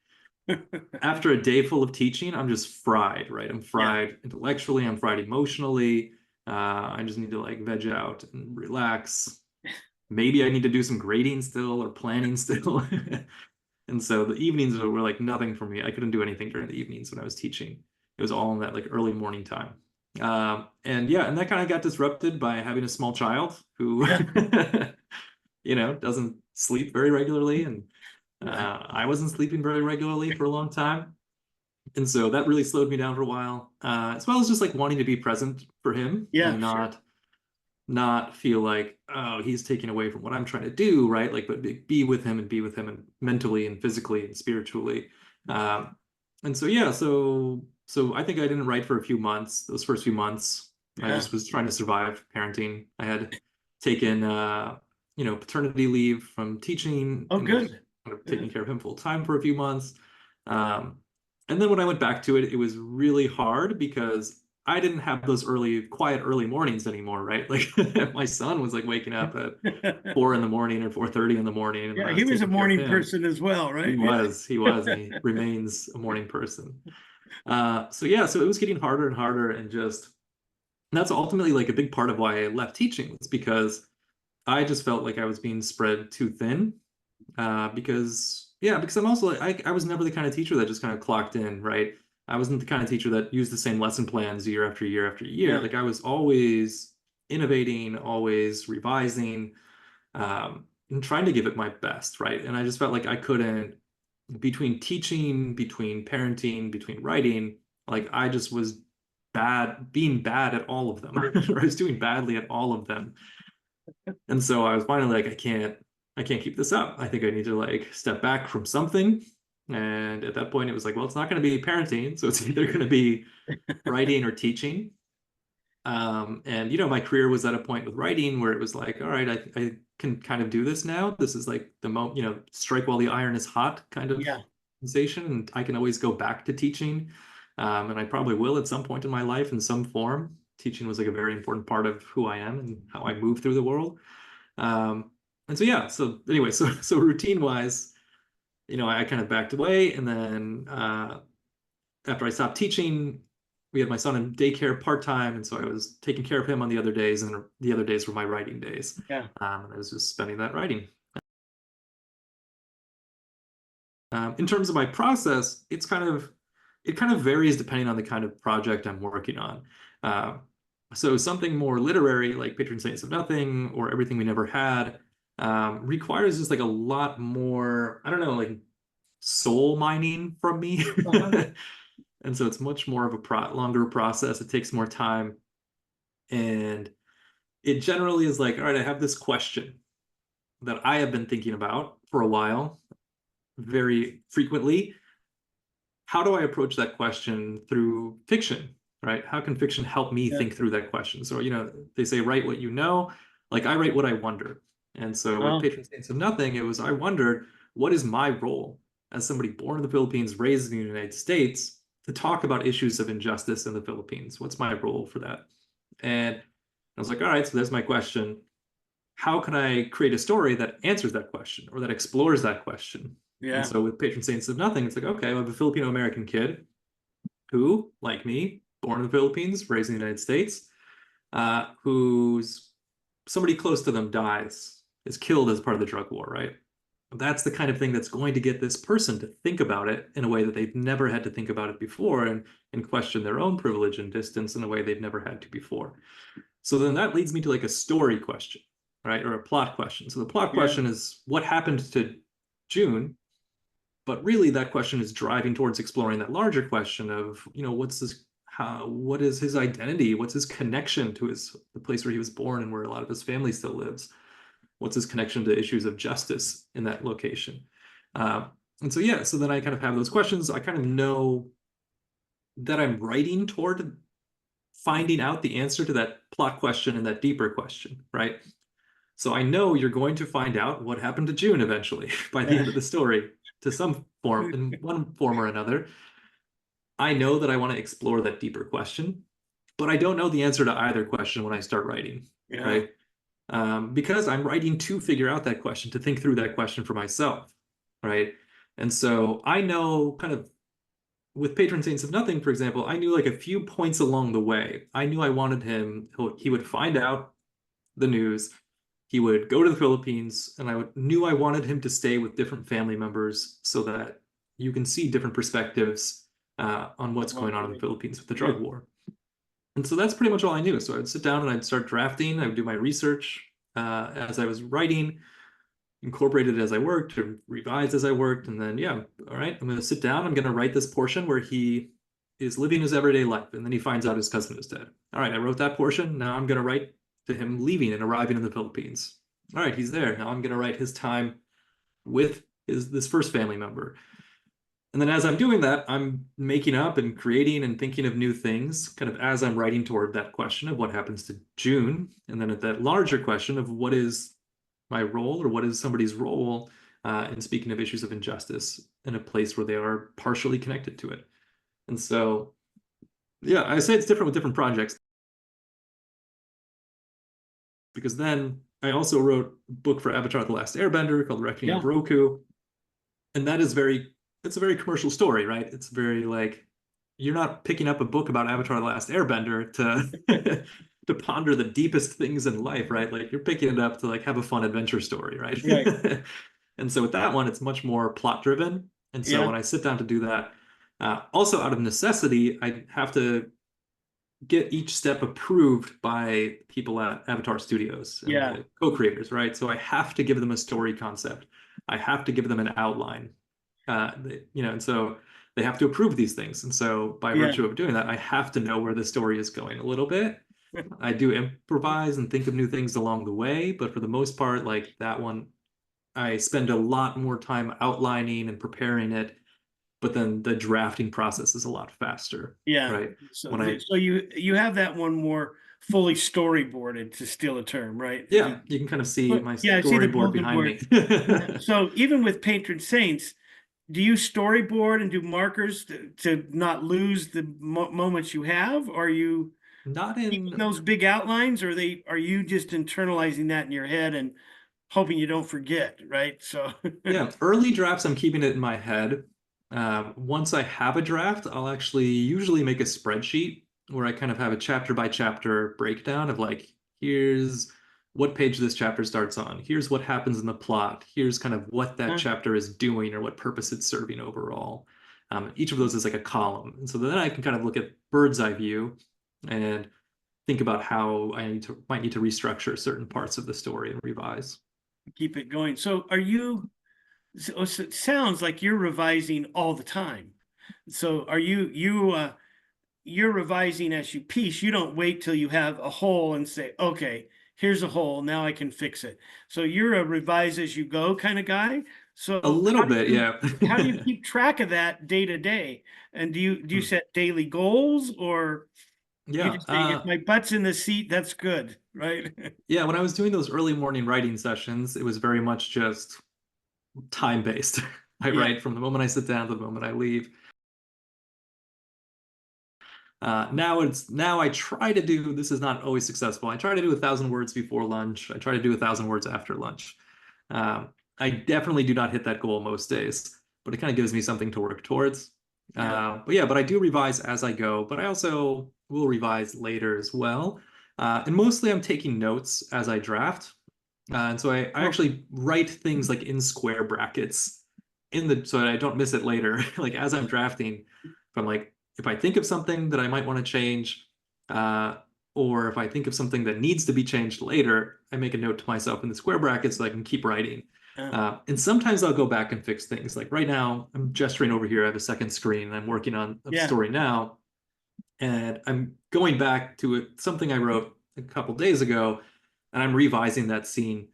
After a day full of teaching, I'm just fried, right? I'm fried intellectually, I'm fried emotionally. I just need to like veg out and relax. Maybe I need to do some grading still or planning still. And so the evenings were like nothing for me. I couldn't do anything during the evenings when I was teaching. It was all in that like early morning time. And yeah, and that kind of got disrupted by having a small child who, doesn't sleep very regularly. And I wasn't sleeping very regularly for a long time. And so that really slowed me down for a while, as well as just like wanting to be present for him and not feel like, oh, he's taking away from what I'm trying to do, right? Like, but be with him and mentally and physically and spiritually. And so yeah, so I think I didn't write for a few months. Those first few months, I just was trying to survive parenting. I had taken paternity leave from teaching Oh, and was good. kind of taking care of him full time for a few months. And then when I went back to it, it was really hard because I didn't have those quiet early mornings anymore, right? Like my son was like waking up at 4 in the morning or 4:30 in the morning, and Yeah, I he was was a taking care of morning him. person as well, right? He was, and he remains a morning person. So yeah, so it was getting harder and harder, and that's ultimately like a big part of why I left teaching was because I just felt like I was being spread too thin. Because I'm also like I was never the kind of teacher that just kind of clocked in, right? I wasn't the kind of teacher that used the same lesson plans year after year after year. Yeah. Like I was always innovating, always revising, and trying to give it my best, right? And I just felt like I couldn't, between teaching, between parenting, between writing, like I just was being bad at all of them. Or I was doing badly at all of them. And so I was finally like, I can't keep this up. I think I need to like step back from something. And at that point, it was like, well, it's not going to be parenting. So it's either going to be writing or teaching. And my career was at a point with writing where it was like, all right, I can kind of do this now. This is like the moment, strike while the iron is hot kind of sensation. And I can always go back to teaching. And I probably will at some point in my life in some form. Teaching was like a very important part of who I am and how I move through the world. And so yeah, so anyway, so routine wise, I kind of backed away, and then after I stopped teaching, we had my son in daycare part-time, and so I was taking care of him on the other days, and the other days were my writing days. Yeah. And I was just spending that writing. In terms of my process, it kind of varies depending on the kind of project I'm working on. So something more literary like Patron Saints of Nothing or Everything We Never Had requires just like a lot more, I don't know, like soul mining from me. Uh-huh. And so it's much more of a longer process. It takes more time. And it generally is like, all right, I have this question that I have been thinking about for a while, very frequently. How do I approach that question through fiction, right? How can fiction help me Yeah. think through that question? So, they say write what you know. Like I write what I wonder. And so with Oh, Patron Saints of Nothing, it was I wondered, what is my role as somebody born in the Philippines, raised in the United States, to talk about issues of injustice in the Philippines? What's my role for that? And I was like, all right, so there's my question. How can I create a story that answers that question or that explores that question? And yeah. so with Patron Saints of Nothing, it's like, okay, I have a Filipino American kid who, like me, born in the Philippines, raised in the United States, who's somebody close to them dies, is killed as part of the drug war, right? That's the kind of thing that's going to get this person to think about it in a way that they've never had to think about it before, and question their own privilege and distance in a way they've never had to before. So then that leads me to like a story question, right? Or a plot question. So the plot Yeah. question is what happened to June, but really that question is driving towards exploring that larger question of, what is his identity? What's his connection to the place where he was born and where a lot of his family still lives? What's his connection to issues of justice in that location? And so, yeah, so then I kind of have those questions. I kind of know that I'm writing toward finding out the answer to that plot question and that deeper question, right? So I know you're going to find out what happened to June eventually by the Yeah. end of the story to some form, in one form or another. I know that I want to explore that deeper question, but I don't know the answer to either question when I start writing, Yeah. right? Because I'm writing to figure out that question, to think through that question for myself, right? And so I know kind of with Patron Saints of Nothing, for example, I knew like a few points along the way. I knew I wanted he would find out the news. He would go to the Philippines, and knew I wanted him to stay with different family members so that you can see different perspectives on what's going on in the Philippines with the Yeah. drug war. And so that's pretty much all I knew. So I'd sit down and I'd start drafting. I would do my research as I was writing, incorporate it as I worked, or revise as I worked. And then, yeah, all right, I'm going to sit down. I'm going to write this portion where he is living his everyday life. And then he finds out his cousin is dead. All right, I wrote that portion. Now I'm going to write to him leaving and arriving in the Philippines. All right, he's there. Now I'm going to write his time with this first family member. And then as I'm doing that, I'm making up and creating and thinking of new things, kind of as I'm writing toward that question of what happens to June. And then at that larger question of what is my role, or what is somebody's role in speaking of issues of injustice in a place where they are partially connected to it. And so, yeah, I say it's different with different projects, because then I also wrote a book for Avatar: The Last Airbender called Reckoning of Yeah. Roku. And it's a very commercial story, right? It's very like, you're not picking up a book about Avatar: The Last Airbender to to ponder the deepest things in life, right? Like you're picking it up to like have a fun adventure story, right? Right. And so with that one, it's much more plot driven. And so Yeah. when I sit down to do that, also out of necessity, I have to get each step approved by people at Avatar Studios and Yeah. the co-creators, right? So I have to give them a story concept. I have to give them an outline. And so they have to approve these things. And so by Yeah. virtue of doing that, I have to know where the story is going a little bit. I do improvise and think of new things along the way, but for the most part, like that one, I spend a lot more time outlining and preparing it, but then the drafting process is a lot faster, Yeah. right? So, When I so you have that one more fully storyboarded, to steal a term, right? Yeah, you can kind of see But my yeah, I see the storyboard bulletin behind board. me. So even with Patron Saints, do you storyboard and do markers to not lose the moments you have? Or are you Not keeping in, those big outlines, or are you just internalizing that in your head and hoping you don't forget, right? So yeah, early drafts, I'm keeping it in my head. Once I have a draft, I'll actually usually make a spreadsheet where I kind of have a chapter by chapter breakdown of like, here's what page this chapter starts on. Here's what happens in the plot. Here's kind of what that chapter is doing or what purpose it's serving overall. Each of those is like a column. And so then I can kind of look at bird's eye view and think about how might need to restructure certain parts of the story and revise. keep it going. So are you so it sounds like you're revising all the time. So are you're revising as you piece. You don't wait till you have a hole and say, okay, here's a hole. Now I can fix it. So you're a revise as you go kind of guy. A So little bit, yeah. how do you keep track of that day to day? And do you Hmm. set daily goals, or you Yeah. just say, if my butt's in the seat, that's good, right? Yeah, when I was doing those early morning writing sessions, it was very much just time based. I Yeah, write from the moment I sit down to the moment I leave. Now I try to do, this is not always successful. I try to do 1,000 words before lunch. I try to do 1,000 words after lunch. I definitely do not hit that goal most days, but it kind of gives me something to work towards. yeah. But I do revise as I go, but I also will revise later as well. And mostly I'm taking notes as I draft. And so I Oh, actually write things like in square brackets so that I don't miss it later. Like as I'm drafting, if I think of something that I might want to change, uh, or if I think of something that needs to be changed later, I make a note to myself in the square brackets so I can keep writing. uh, And sometimes I'll go back and fix things. Like right now, I'm gesturing over here. I have a second screen and I'm working on a yeah, story now. And I'm going back to something I wrote a couple days ago, and I'm revising that scene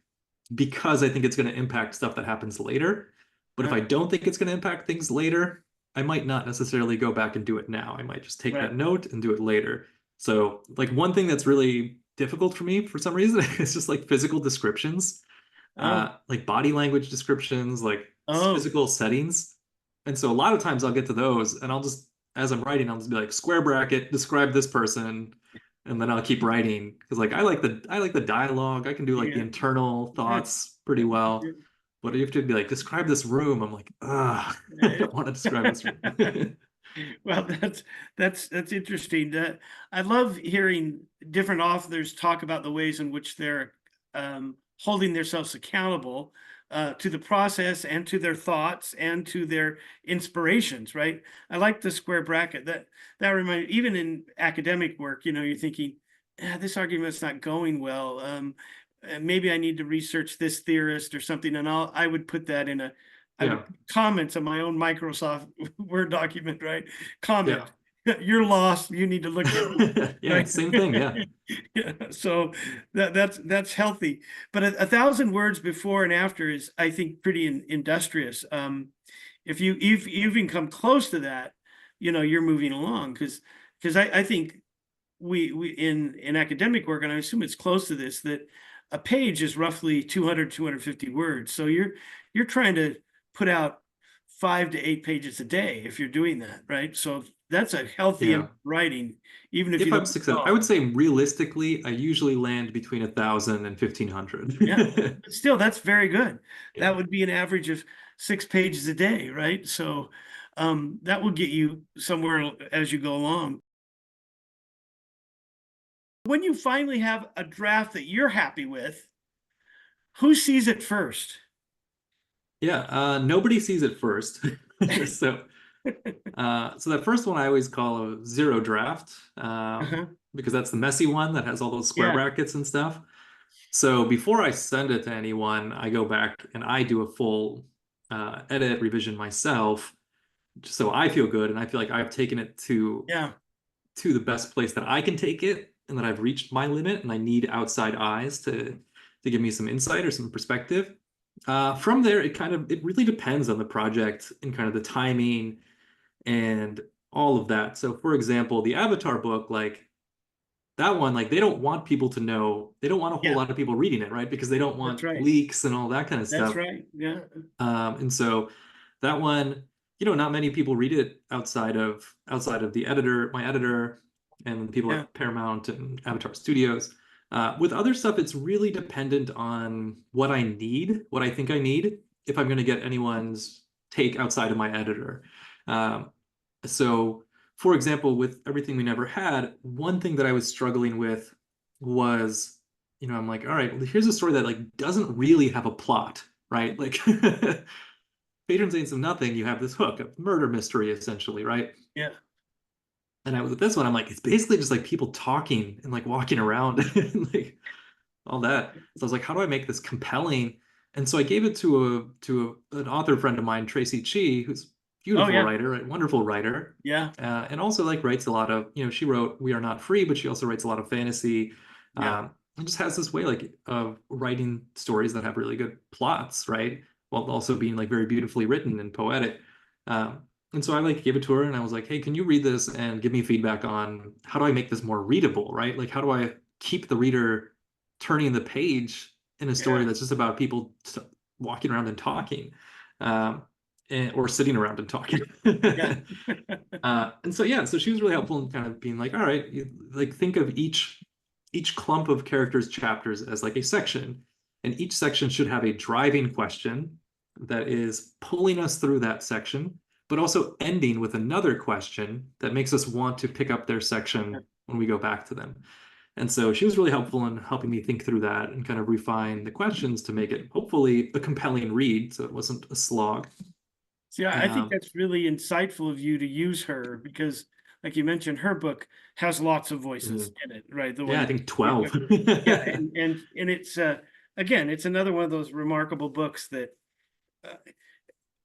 because I think it's going to impact stuff that happens later. But if uh, I don't think it's going to impact things later, I might not necessarily go back and do it now. I might just take right. that note and do it later. So, like, one thing that's really difficult for me for some reason is just like physical descriptions, Oh, like body language descriptions, like oh, physical settings. And so a lot of times I'll get to those and I'll just, as I'm writing, I'll just be like, square bracket, describe this person, and then I'll keep writing because like I like the dialogue. I can do like the yeah. internal thoughts pretty well. But you have to be like, describe this room. I'm like, ah, I don't want to describe this room. Well, that's interesting. I love hearing different authors talk about the ways in which they're holding themselves accountable to the process and to their thoughts and to their inspirations. Right? I like the square bracket. That reminds, even in academic work, you're thinking, this argument's not going well. Maybe I need to research this theorist or something, and I would put that in a I would Yeah, comments on my own Microsoft Word document, right? yeah. Comment, you're lost. You need to look at it, Yeah, right? same thing. Yeah. Yeah, so that's healthy. But a thousand words before and after is, I think, pretty industrious. If you even come close to that, you're moving along, because I think we in academic work, and I assume it's close to this, that a page is roughly 250 words. So you're trying to put out 5 to 8 pages a day if you're doing that, right? So that's a healthy Yeah. amount of writing, even if you If I'm don't successful, I would recall. say realistically, I usually land between 1,000 and Yeah, 1,500. but still, that's very good. Yeah. That would be an average of 6 pages a day, right? So that will get you somewhere as you go along. When you finally have a draft that you're happy with, who sees it first? Yeah. Nobody sees it first. So, so that first one I always call a zero draft, Uh-huh. because that's the messy one that has all those square Yeah, brackets and stuff. So before I send it to anyone, I go back and I do a full edit revision myself, just so I feel good and I feel like I've taken it yeah, to the best place that I can take it and that I've reached my limit and I need outside eyes to give me some insight or some perspective. From there, it really depends on the project and kind of the timing and all of that. So for example, the Avatar book, like that one, like they don't want people to know, they don't want a whole yeah. lot of people reading it, right? Because they don't That's want right. leaks and all that kind of That's stuff. right. Yeah, And so that one, not many people read it outside of the editor, my editor, and the people yeah, at Paramount and Avatar Studios. With other stuff, it's really dependent on what I need, what I think I need, if I'm going to get anyone's take outside of my editor. Um, so, for example, with Everything We Never Had, one thing that I was struggling with was, I'm like, all right, well, here's a story that like doesn't really have a plot, right? Like Patron Saints of Nothing, you have this hook, a murder mystery essentially, right? yeah, And with this one, I'm like, it's basically just like people talking and like walking around and like all that. So I was like, how do I make this compelling? And so I gave it to an author friend of mine, Tracy Chi, who's a Oh beautiful yeah, writer, right? Wonderful writer, yeah, and also like writes a lot of, she wrote We Are Not Free, but she also writes a lot of fantasy, yeah, and just has this way like of writing stories that have really good plots, right? While also being like very beautifully written and poetic. Um, and so I like gave it to her and I was like, hey, can you read this and give me feedback on how do I make this more readable, right? Like how do I keep the reader turning the page in a story yeah, that's just about people walking around and talking, um, or sitting around and talking. yeah, And so yeah, so she was really helpful in kind of being like, all right, like think of each clump of characters chapters as like a section, and each section should have a driving question that is pulling us through that section, but also ending with another question that makes us want to pick up their section when we go back to them. And so she was really helpful in helping me think through that and kind of refine the questions to make it hopefully a compelling read, so it wasn't a slog. See, I think Um, that's really insightful of you to use her because, like you mentioned, her book has lots of voices mhm. in it, right? The Yeah, I one, think 12. yeah, and it's again, it's another one of those remarkable books that uh,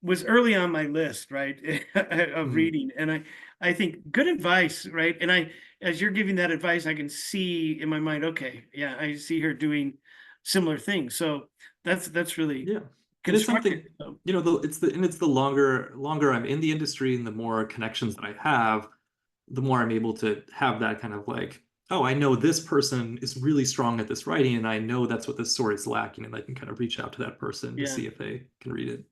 was early on my list, right, of Mhm. reading, and I think good advice, right? And as you're giving that advice, I can see in my mind, okay, yeah, I see her doing similar things, so that's really Yeah. And it's constructive. something, So, it's the longer I'm in the industry and the more connections that I have, the more I'm able to have that kind of like, oh, I know this person is really strong at this writing, and I know that's what this story is lacking, and I can kind of reach out to that person to yeah. see if they can read it.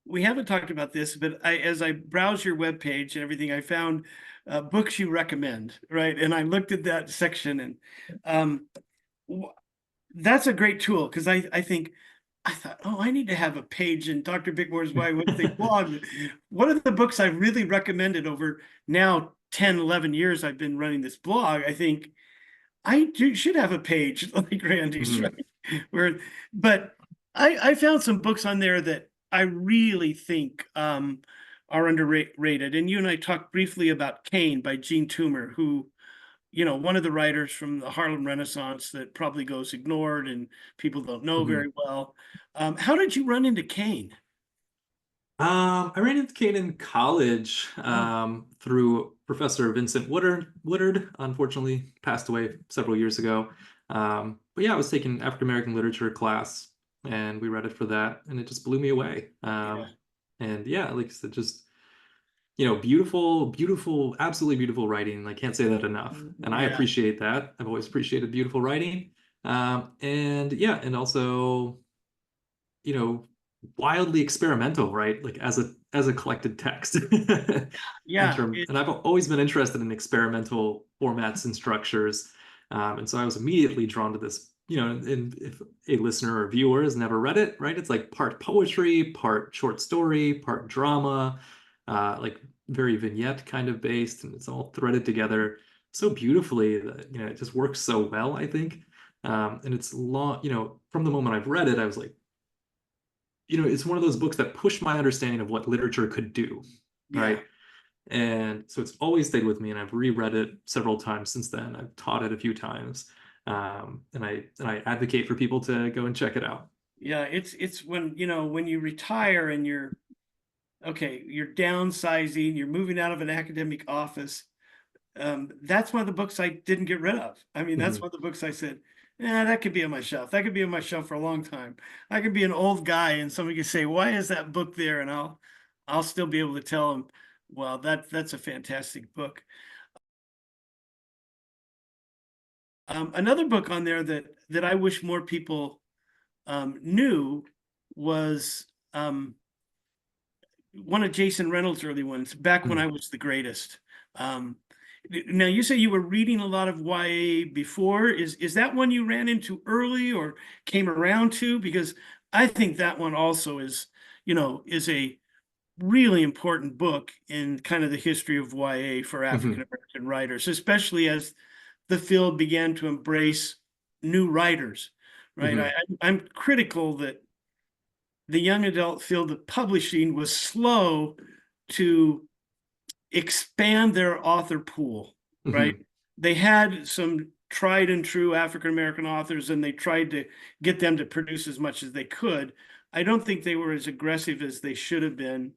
We haven't talked about this, but as I browse your webpage and everything, I found books you recommend, right? And I looked at that section, and um, that's a great tool because I thought, oh, I need to have a page in Dr. Bickmore's Why Would Think blog. What are the books I've really recommended over now 10, 11 years I've been running this blog? I think should have a page like Randy's, Mhm. right? Where, but I found some books on there that I really think are underrated. And you and I talked briefly about Cain by Jean Toomer, who, one of the writers from the Harlem Renaissance that probably goes ignored and people don't know Mhm. very well. How did you run into Cain? I ran into Kate in college Oh, through Professor Vincent Woodard. Woodard unfortunately passed away several years ago. But yeah, I was taking African American literature class, and we read it for that, and it just blew me away. yeah. And yeah, like I said, just beautiful, beautiful, absolutely beautiful writing. I can't say that enough, and I Yeah. appreciate that. I've always appreciated beautiful writing. And yeah, and also you know, wildly experimental, right? Like as a collected text. Yeah. And I've always been interested in experimental formats and structures. And so I was immediately drawn to this, and if a listener or viewer has never read it, right? It's like part poetry, part short story, part drama, like very vignette kind of based, and it's all threaded together so beautifully that, it just works so well, I think. And it's long, from the moment I've read it, I was like, it's one of those books that pushed my understanding of what literature could do, Yeah. right? And so it's always stayed with me, and I've reread it several times since then. I've taught it a few times, and I advocate for people to go and check it out. Yeah. It's when, when you retire and you're downsizing, you're moving out of an academic office. That's one of the books I didn't get rid of. I mean, that's Mhm. one of the books I said, yeah, that could be on my shelf. That could be on my shelf for a long time. I could be an old guy and somebody could say, why is that book there? And I'll still be able to tell them, well, that's a fantastic book. Another book on there that I wish more people knew was one of Jason Reynolds' early ones, Back When I Mhm. Was the Greatest. Um, Now you say you were reading a lot of YA before. Is that one you ran into early or came around to? Because I think that one also is a really important book in kind of the history of YA for African Mhm. American writers, especially as the field began to embrace new writers, right? Mhm. I'm critical that the young adult field of publishing was slow to expand their author pool, right? Mhm. They had some tried and true African American authors, and they tried to get them to produce as much as they could. I don't think they were as aggressive as they should have been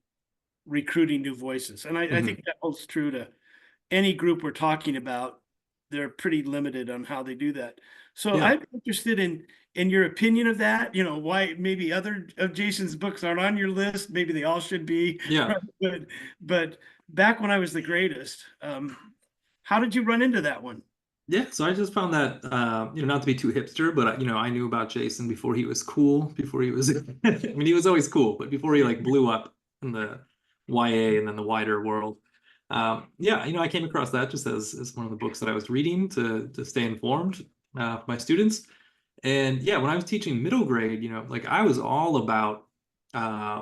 recruiting new voices. And I think that holds true to any group we're talking about. They're pretty limited on how they do that. So Yeah. I'm interested in your opinion of that. You know, why maybe other of Jason's books aren't on your list. Maybe they all should be. Yeah. But back when I was the greatest, how did you run into that one? Yeah, so I just found that not to be too hipster, but I knew about Jason before he was cool, before he was I mean he was always cool, but before he like blew up in the YA and then the wider world. Yeah, I came across that just as one of the books that I was reading to stay informed for my students. And yeah, when I was teaching middle grade, like I was all about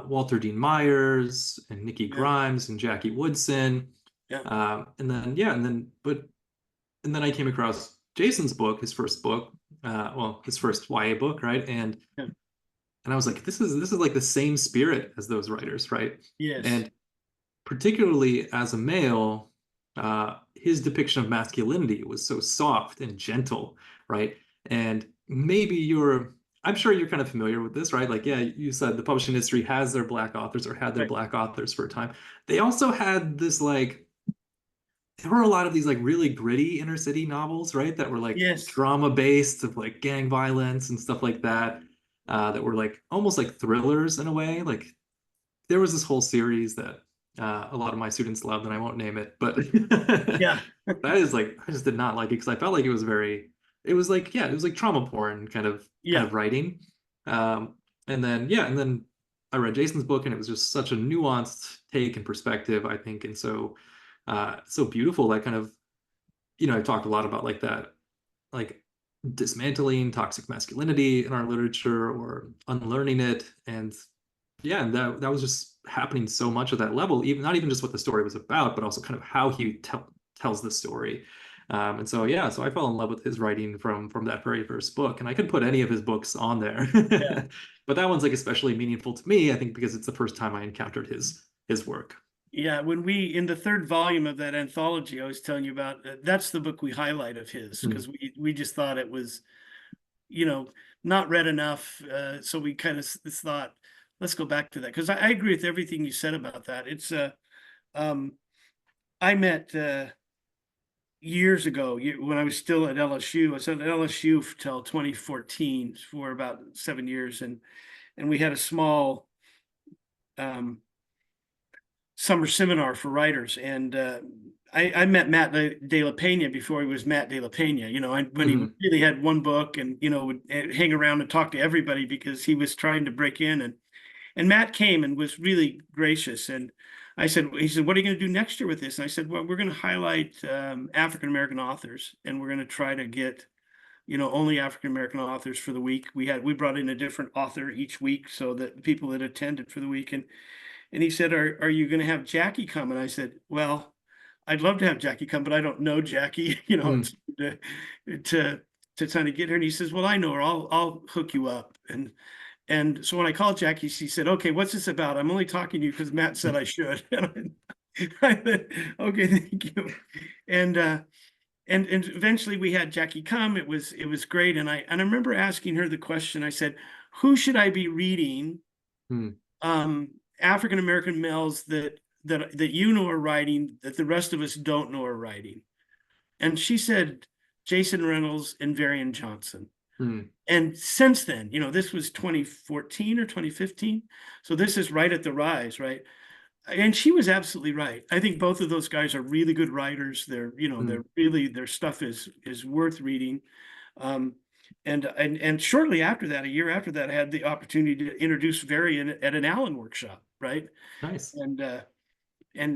Walter Dean Myers and Nikki Yeah, Grimes and Jackie Woodson. yeah, And then I came across Jason's book, his first book, his first YA book, right? yeah. And I was like, this is like the same spirit as those writers, right? Yes. And particularly as a male, his depiction of masculinity was so soft and gentle, right? And I'm sure you're kind of familiar with this, right? Like, yeah, you said the publishing industry has their black authors or had their Right. black authors for a time. They also had this like there were a lot of these like really gritty inner city novels, right? That were like Yes. drama based of like gang violence and stuff like that. That were like almost like thrillers in a way. Like there was this whole series that a lot of my students loved, and I won't name it, but Yeah. that is like I just did not like it because I felt like it was like yeah, it was like trauma porn kind Yeah. of writing. Um, and then I read Jason's book, and it was just such a nuanced take and perspective, I think, and so beautiful. That kind of I talked a lot about like that, like dismantling toxic masculinity in our literature or unlearning it, and yeah, and that was just happening so much at that level, even not even just what the story was about, but also kind of how he tells the story. And so yeah, so I fell in love with his writing from that very first book, and I could put any of his books on there, Yeah. but that one's like especially meaningful to me, I think, because it's the first time I encountered his work. Yeah. When in the third volume of that anthology I was telling you about, that's the book we highlight of his, Hmm. because we just thought it was, you know, not read enough. So we kind of thought, let's go back to that. Because I agree with everything you said about that. It's um I met years ago when I was still at LSU. I was at LSU till 2014 for about 7 years, and we had a small um summer seminar for writers, and I met Matt De La Pena before he was Matt De La Pena. When he Hmm. really had one book, and would hang around and talk to everybody because he was trying to break in, and Matt came and was really gracious. And he said, "What are you going to do next year with this?" And I said, "Well, we're going to highlight African American authors, and we're going to try to get only African American authors for the week. We brought in a different author each week so that the people that attended for the week." And he said, "Are you going to have Jackie come?" And I said, "Well, I'd love to have Jackie come, but I don't know Jackie. Hmm. It's to to try to get her." And he says, "Well, I know her. I'll hook you up." And so when I called Jackie, she said, "Okay, what's this about? I'm only talking to you because Matt said I should." And I said, "Okay, thank you." And and eventually we had Jackie come. It was great. And I remember asking her the question. I said, "Who should I be reading? Hmm. Um, African American males that you know are writing that the rest of us don't know are writing." And she said, "Jason Reynolds and Varian Johnson." Hmm. And since then, this was 2014 or 2015. So this is right at the rise, right? And she was absolutely right. I think both of those guys are really good writers. Hmm. Their stuff is worth reading. Um, and shortly after that, a year after that, I had the opportunity to introduce Varian at an Allen workshop, right? Nice. And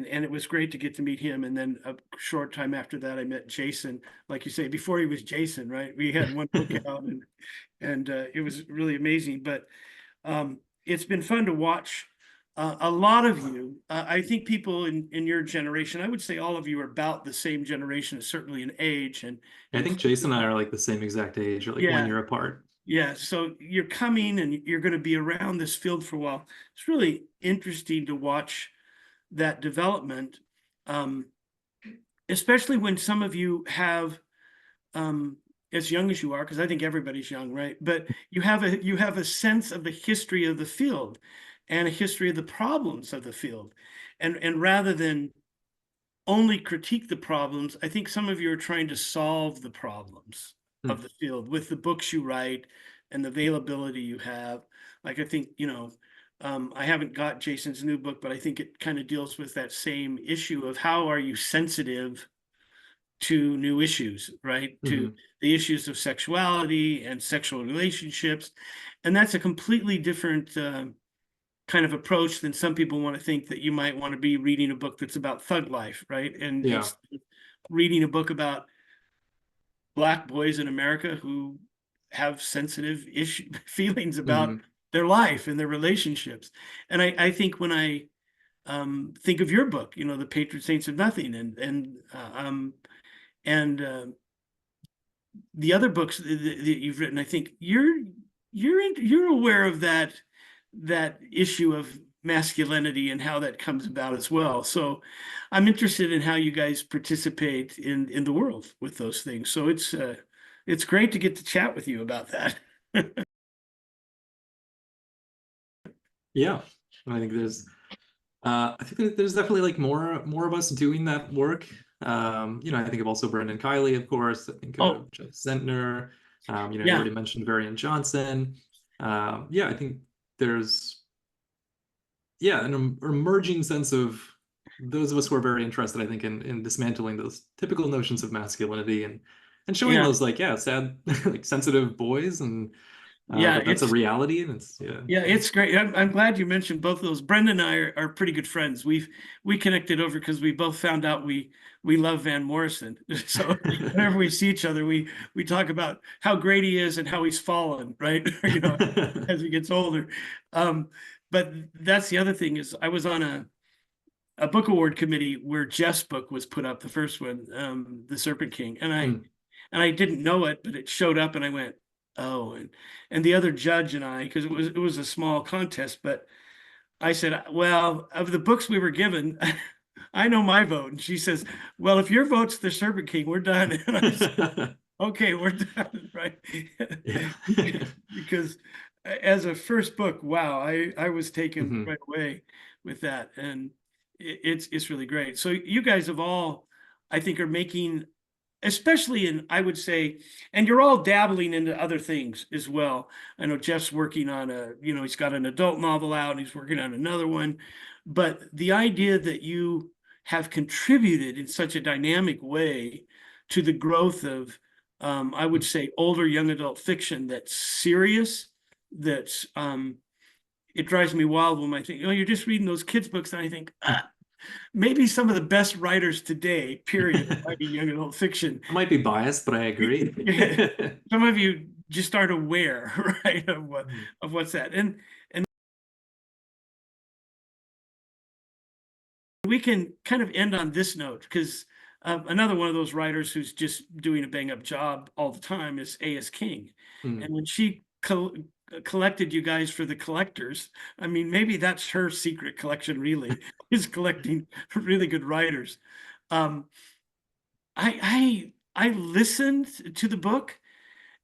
and it was great to get to meet him. And then a short time after that, I met Jason, like you say, before he was Jason, right? We had one book out, and it was really amazing. But it's been fun to watch a lot of you. I think people in your generation, I would say all of you are about the same generation, certainly in age, and I think including Jason and I are like the same exact age, or like one yeah, year apart. yeah. So you're coming and you're going to be around this field for a while. It's really interesting to watch that development, um, especially when some of you have as young as you are, because I think everybody's young, right? But you have a sense of the history of the field and a history of the problems of the field. And rather than only critique the problems, I think some of you are trying to solve the problems of the field with the books you write and the availability you have. Like, I think, I haven't got Jason's new book, but I think it kind of deals with that same issue of how are you sensitive to new issues, right? To the issues of sexuality and sexual relationships. And that's a completely different kind of approach than some people want to think that you might want to be reading a book that's about thug life, right? And Yeah. reading a book about Black boys in America who have sensitive feelings about their life and their relationships. And I think when I think of your book, the Patron Saints of Nothing, and the other books that you've written, I think you're aware of that issue of masculinity and how that comes about as well. So I'm interested in how you guys participate in the world with those things. So it's great to get to chat with you about that. Yeah, I think there's definitely like more of us doing that work. I think of also Brendon Kiely, of course. I think of Jeff Zentner. You already mentioned Varian Johnson. I think there's an emerging sense of those of us who are very interested, I think, in dismantling those typical notions of masculinity and showing those sad, like sensitive boys, and that's a reality, and it's great. I'm glad you mentioned both of those. Brendon and I are pretty good friends. We connected over because we both found out we love Van Morrison. So whenever we see each other, we talk about how great he is and how he's fallen, right? As he gets older. But that's the other thing is I was on a book award committee where Jeff's book was put up, the first one, The Serpent King, and I didn't know it, but it showed up, and I went, oh, and the other judge and I, because it was a small contest, but I said, well, of the books we were given, I know my vote. And she says, well, if your vote's The Serpent King, we're done. And I said, okay, we're done, right? Because as a first book, wow, I was taken right away with that, and it's really great. So you guys have all, I think, are making, especially in, I would say, and you're all dabbling into other things as well. I know Jeff's working on he's got an adult novel out and he's working on another one. But the idea that you have contributed in such a dynamic way to the growth of, I would say, older young adult fiction that's serious, that's, it drives me wild when I think, you're just reading those kids' books, and I think, maybe some of the best writers today, period, writing young adult fiction. I might be biased, but I agree. Some of you just aren't aware, right, of what's that. And we can kind of end on this note, because another one of those writers who's just doing a bang-up job all the time is A.S. King. And when she collected you guys for the collectors, I mean, maybe that's her secret collection, really, is collecting really good writers. I listened to the book,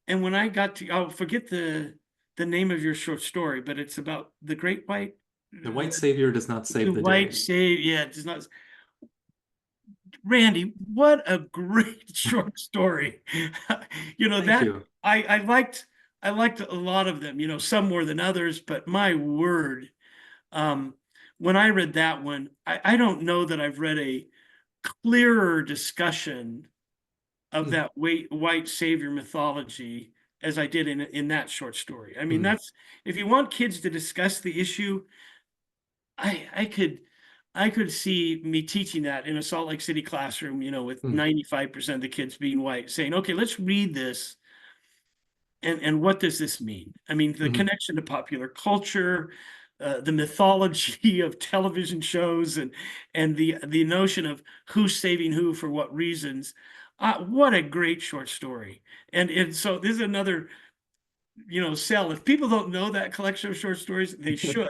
and when I got to, I'll forget the name of your short story, but it's about the great white. The white savior does not save the white day. Yeah, it does not. Randy, what a great short story. I liked a lot of them, some more than others, but my word, when I read that one, I don't know that I've read a clearer discussion of that white savior mythology as I did in that short story. I mean, that's, if you want kids to discuss the issue, I could see me teaching that in a Salt Lake City classroom, with 95% of the kids being white, saying, okay, let's read this. And what does this mean? I mean, the connection to popular culture, the mythology of television shows, and the notion of who's saving who for what reasons. What a great short story. And so this is another, sell. If people don't know that collection of short stories, they should,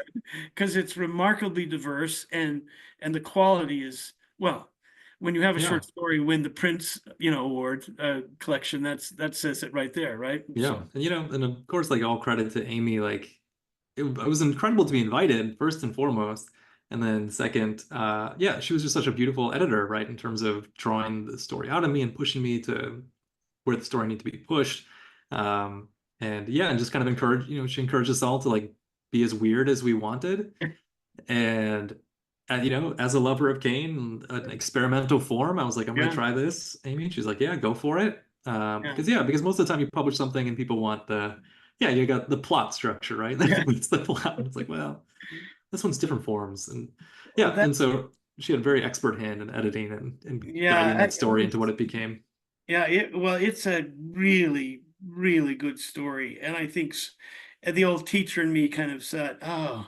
because it's remarkably diverse, and the quality is, well, when you have a Yeah. short story win the Prince, award collection, that says it right there, right? Yeah. So And and of course, like all credit to Amy, like it was incredible to be invited, first and foremost. And then second, yeah, she was just such a beautiful editor, right? In terms of drawing the story out of me and pushing me to where the story needed to be pushed. Um, and yeah, and just kind of encourage, she encouraged us all to like be as weird as we wanted. And as a lover of Kane, an experimental form, I was like, I'm gonna yeah, try this, Amy. She's like, yeah, go for it. yeah, Because most of the time you publish something and people want you got the plot structure, right? yeah. It's the plot. And it's like, well, this one's different forms. And Well, yeah, that and so she had a very expert hand in editing and guiding yeah, that story into what it became. yeah. It's a really, really good story, and I think the old teacher in me kind of said, "Oh,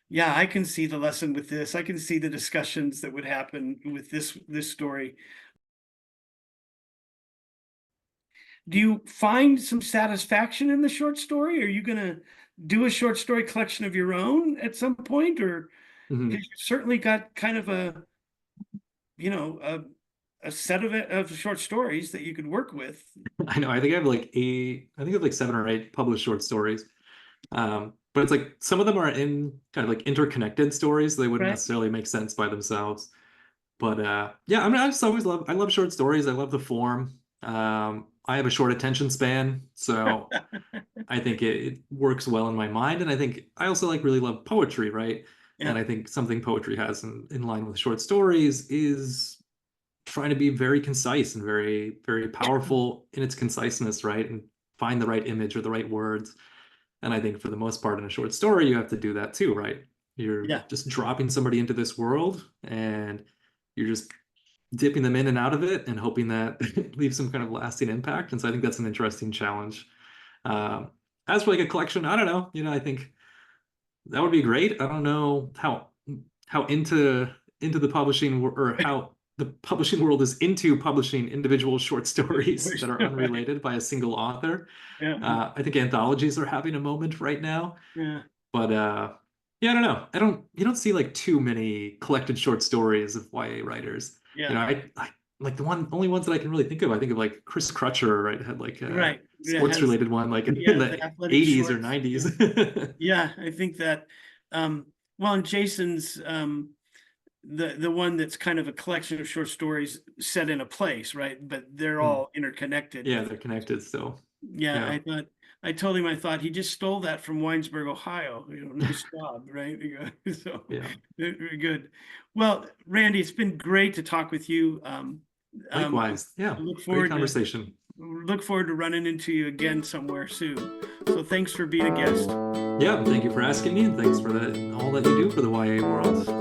yeah, I can see the lesson with this. I can see the discussions that would happen with this story." Do you find some satisfaction in the short story? Are you gonna do a short story collection of your own at some point, or Mhm. because you certainly got kind of a you know a set of short stories that you could work with, I know. I think I have like 7 or 8 published short stories. But it's like some of them are in kind of like interconnected stories. So they wouldn't right? necessarily make sense by themselves. But yeah, I mean, I love short stories. I love the form. I have a short attention span, so I think it works well in my mind. And I think I also like really love poetry, right? Yeah, And I think something poetry has in line with short stories is trying to be very concise and very, very powerful in its conciseness, right? And find the right image or the right words. And I think for the most part in a short story, you have to do that too, right? You're yeah, just dropping somebody into this world and you're just dipping them in and out of it and hoping that it leaves some kind of lasting impact. And so I think that's an interesting challenge. Um, as for like a collection, I don't know. I think that would be great. I don't know how into the or how the publishing world is into publishing individual short stories that are right. unrelated by a single author. Yeah, I think anthologies are having a moment right now, yeah, but yeah, I don't know. You don't see like too many collected short stories of YA writers. yeah. I like only ones that I can really think of. I think of like Chris Crutcher, right? Had like a Right. Yeah, sports related one like in yeah, the the athletic 80s or shorts. 90s. Yeah, yeah. I think that. Well, and Jason's the one that's kind of a collection of short stories set in a place, right? But they're Hmm. all interconnected Yeah, with. they're connected still. Yeah, Yeah. I told him I thought he just stole that from Winesburg, Ohio. Nice job, right? So Yeah. very good. Well, Randy, it's been great to talk with you. I Likewise. Yeah. look Great forward to conversation. running into you again somewhere soon. So thanks for being a guest. Yeah, and thank you for asking me, and thanks for all that you do for the YA world.